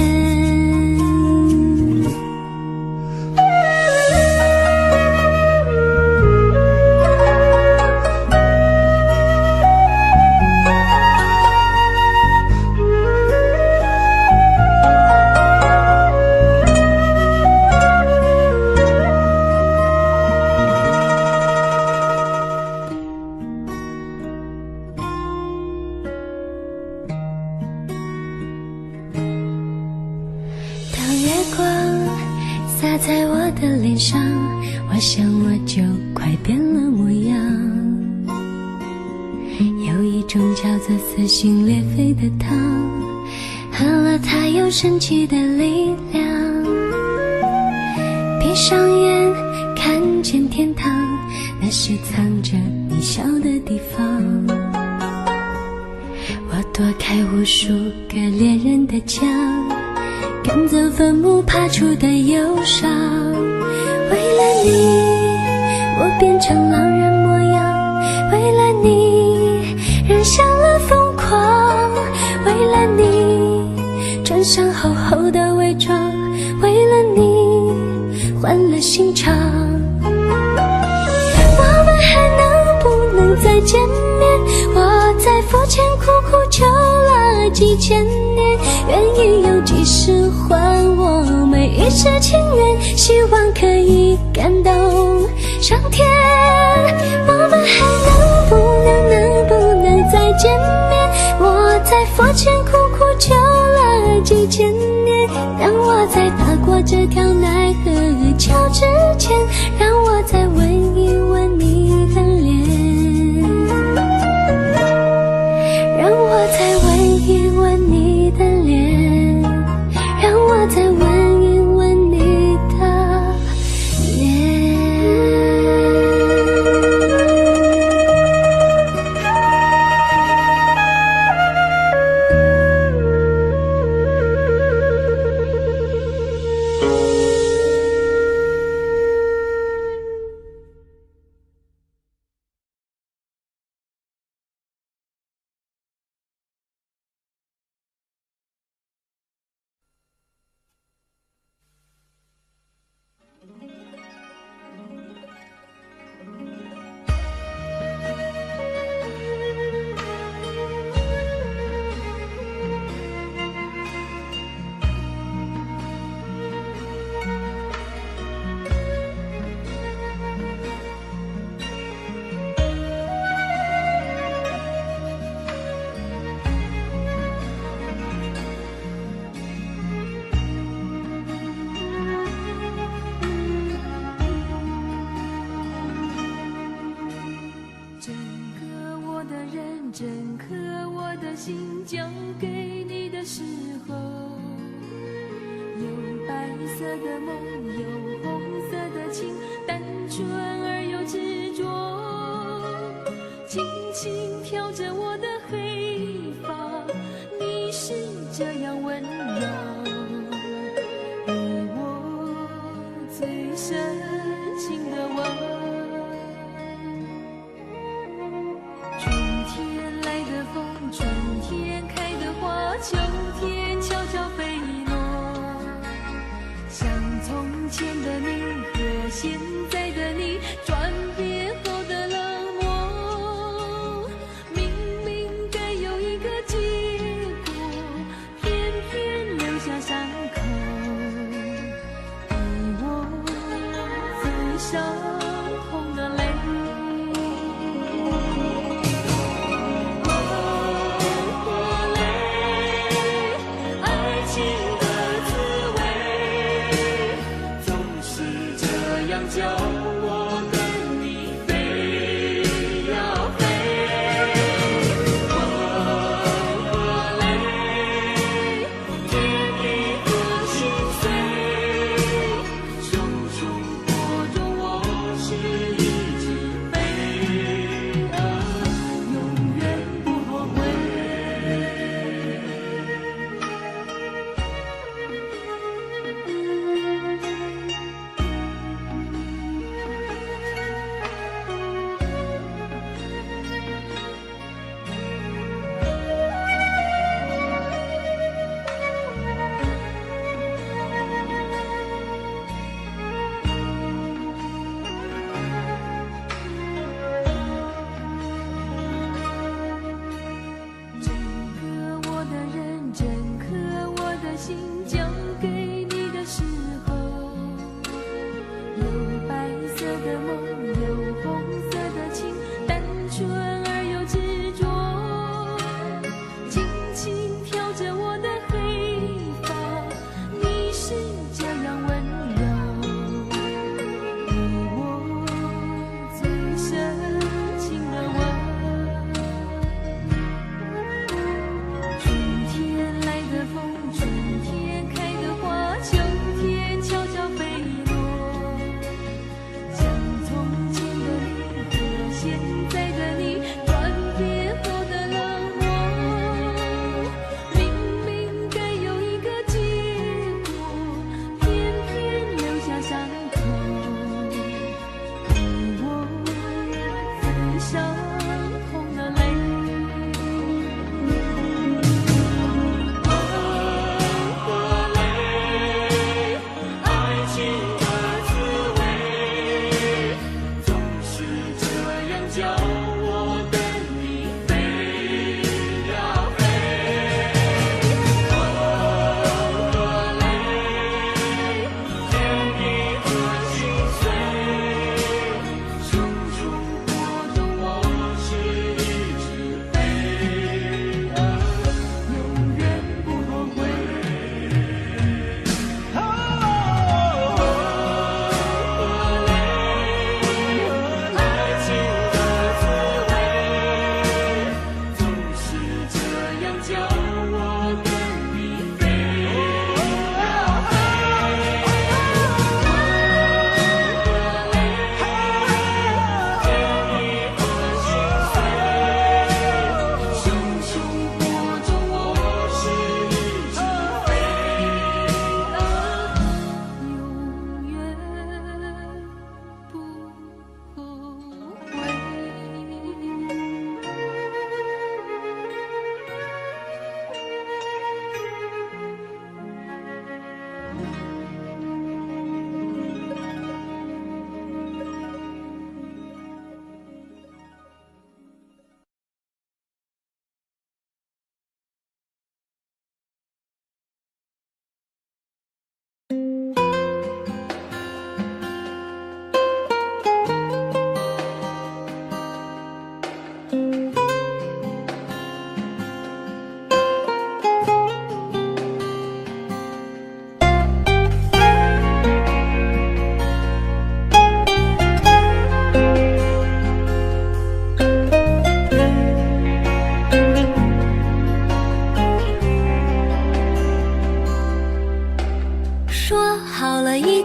洒在我的脸上，我想我就快变了模样。有一种叫做撕心裂肺的糖，喝了它有神奇的力量。闭上眼看见天堂，那是藏着你笑的地方。我躲开无数个猎人的枪，赶走坟墓爬出的忧伤。为了你，我变成狼人模样，为了你染上了疯狂，为了你穿上厚厚的伪装，为了你换了心肠。我们还能不能再见面？我在佛前苦苦求了几千年，愿意用几世还我每一世情缘，希望可以感动上天。我们还能不能再见面？我在佛前苦苦求了几千年，当我在踏过这条奈何桥之前，让我再吻一吻你的脸，让我再吻一吻你的脸，让我再吻一吻你的脸。整颗我的心交给你的时候，有白色的梦，有红色的情，单纯而又执着，轻轻飘着我的黑发，你是这样温柔，给我最深情的吻。春天开的花，秋天悄悄飞落，像从前的你和现在的你转变后的冷漠，明明该有一个结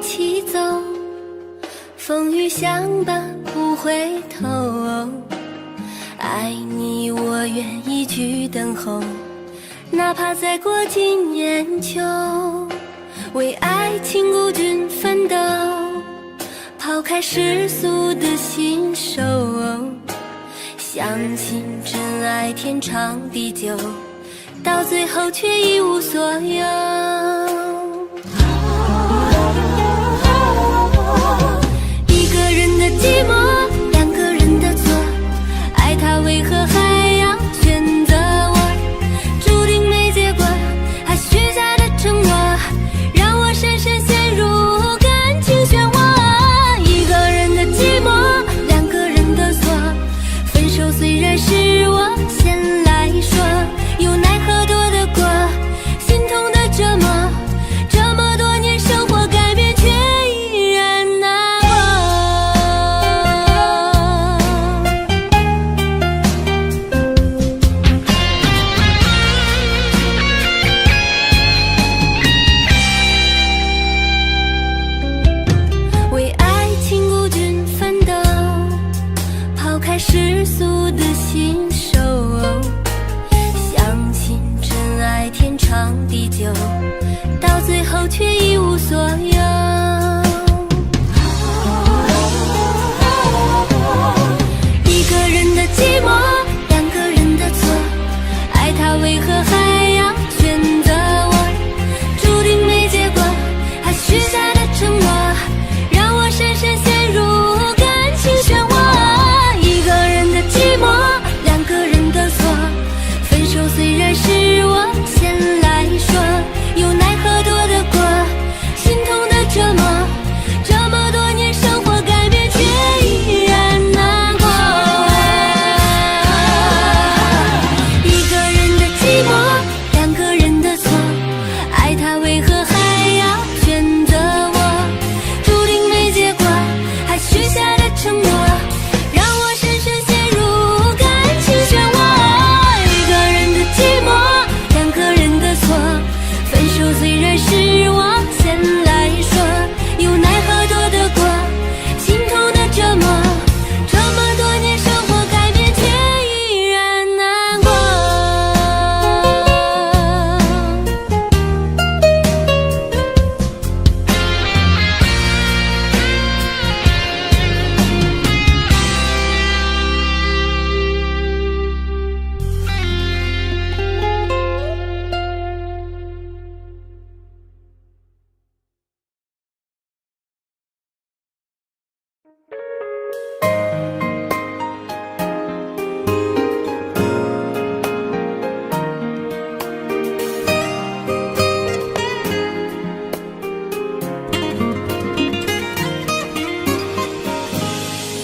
起走，风雨相伴不回头。爱你我愿一直等候，哪怕再过尽年秋。为爱情孤军奋斗，抛开世俗的信手，相信真爱天长地久，到最后却一无所有。一个人的寂寞，两个人的错，爱他为何还要选择我？注定没结果，还许下的承诺，让我深深陷入感情漩涡。一个人的寂寞，两个人的错，分手虽然是我先来说，又奈何躲得过心痛的折磨，这么多年生活改变却依然难过。为爱情孤军奋斗，抛开世俗的信手，相信真爱天长地久，到最后却一无所有。一个人的寂寞，两个人的错，爱他为何还要选择我？注定没结果，还许下的承诺，让我深深陷入感情漩涡。一个人的寂寞，两个人的错，分手虽然是我先来说，又奈何躲得过心痛的折磨，这么多年生活改变却依然难过。一个人的寂寞，两个人的错，爱他为何还要选择我？注定没结果，还许下的承诺，让我深深陷入感情漩涡。一个人的寂寞，两个人的错，分手虽然是我先来说，又奈何躲得过心痛的折磨，这么多年生活改变却依然难过。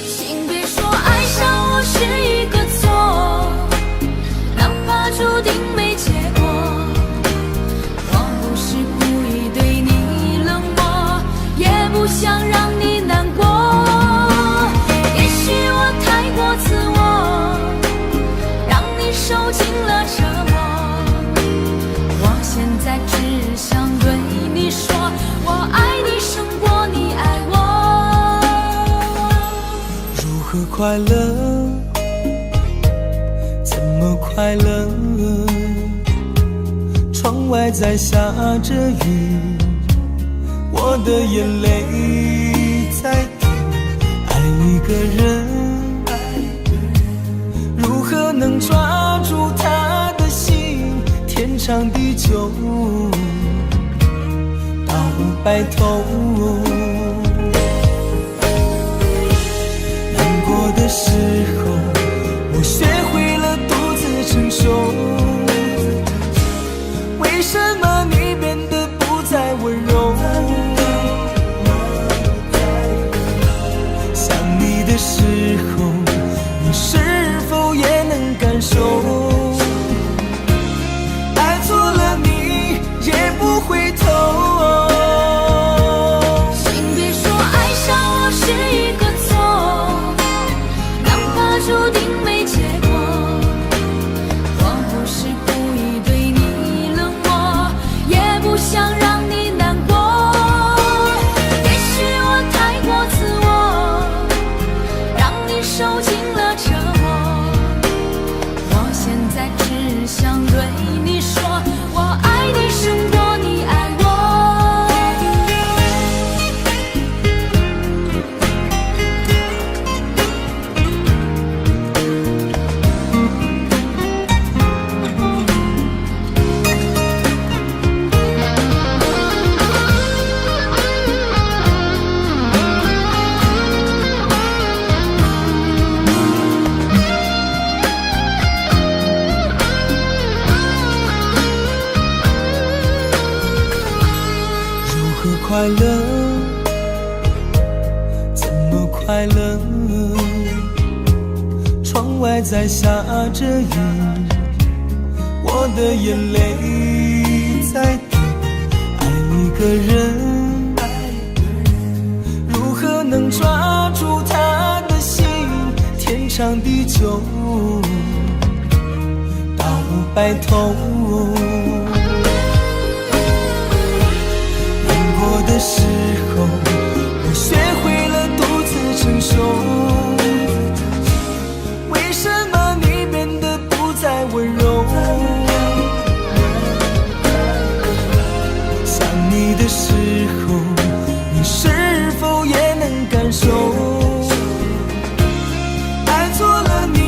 请别说爱上我是一个错，哪怕注定没结果。我不是故意对你冷漠，也不想让你难过。也许我太过自我，让你受尽了折磨。我现在只想对你说，我爱你胜过你爱我。如何快乐？怎么快乐？窗外在下着雨，我的眼泪在滴。爱一个人，如何能抓住他的心？天长地久，到白头。难过的时候，我学会了独自承受。为什么你变得不再温柔？想你的时候，你是否也能感受？爱错了你也不回头。快乐？怎么快乐？窗外在下着雨，我的眼泪在滴。爱一个人，如何能抓住他的心？天长地久，到白头。难过的时候，我学会了独自承受。为什么你变得不再温柔？想你的时候，你是否也能感受？爱错了你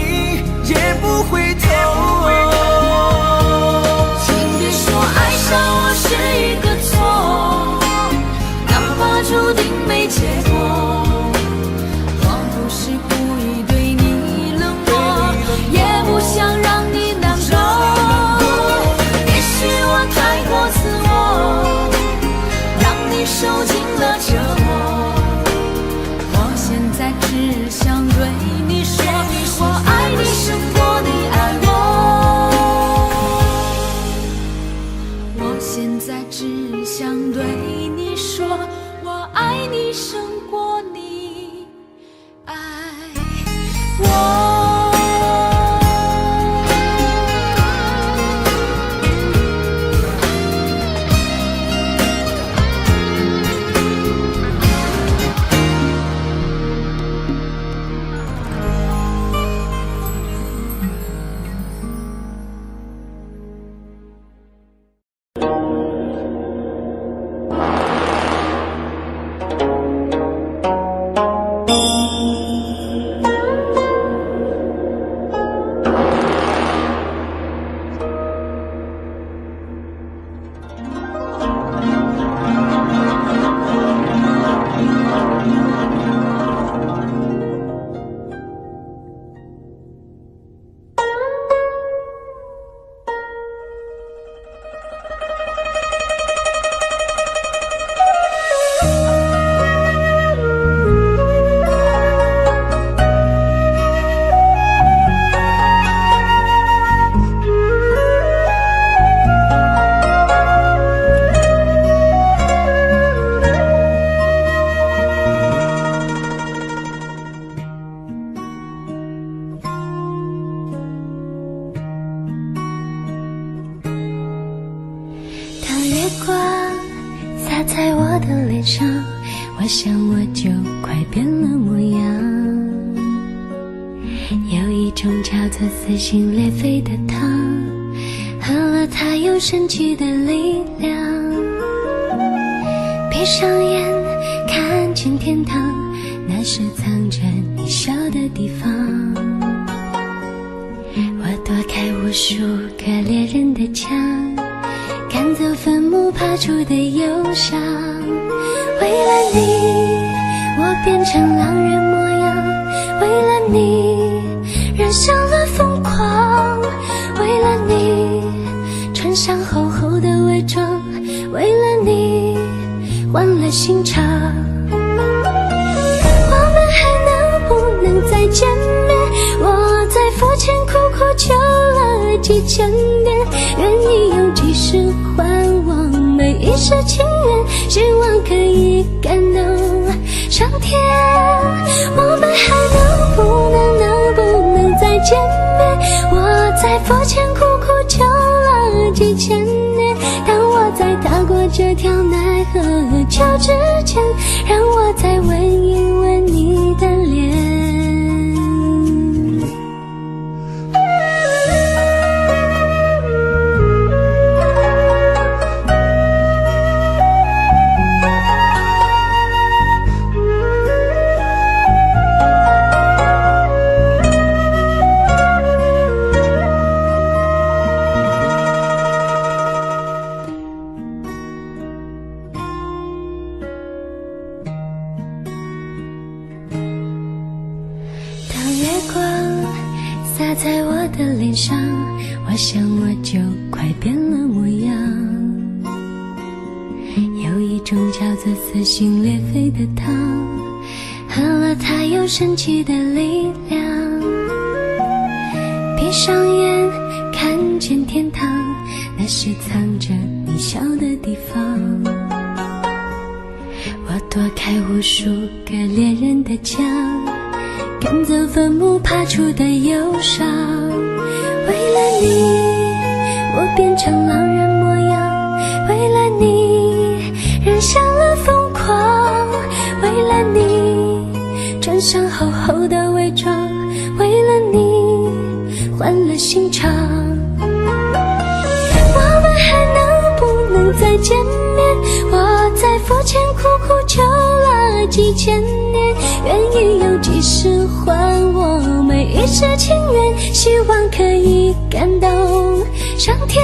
也不回头。请别说爱上我是一个错，哪怕注定没结果。我不是故意对你冷漠，也不想让你难过。也许我太过自我，让你受尽了折磨。我现在只想对你说，我爱你胜过你爱我。我现在只想对你说，我爱你胜过你爱我。在我的脸上，我想我就快变了模样。有一种叫做撕心裂肺的糖，喝了它有神奇的力量。闭上眼看见天堂，那是藏着你笑的地方。我躲开无数个猎人的枪，赶走坟墓爬出的忧伤。为了你，我变成狼人模样。为了你，染上了疯狂。为了你，穿上厚厚的伪装。为了你，换了心肠。我们还能不能再见面？我在佛前苦苦求了几千年，愿意用几世换我们一世情缘，希望可以感动上天。我们还能不能再见面？我在佛前苦苦求了几千年，当我在踏过这条奈何桥之前，让我再吻一吻你的脸。洒在我的脸上，我想我就快变了模样。有一种叫做撕心裂肺的糖，喝了它有神奇的力量。闭上眼看见天堂，那是藏着你笑的地方。我躲开无数个恋人的墙，赶走坟墓爬出的忧伤。为了你我变成狼人模样，为了你染上了疯狂，为了你穿上厚厚的伪装，为了你换了心肠。我们还能不能再见面？我在佛前苦苦求了几千年，愿意用几世还我每一世情缘，希望可以感动上天。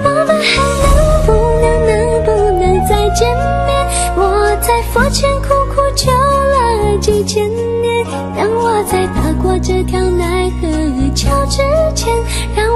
我们还能不能再见面？我在佛前苦苦求了几千年，当我在踏过这条奈何桥之前，让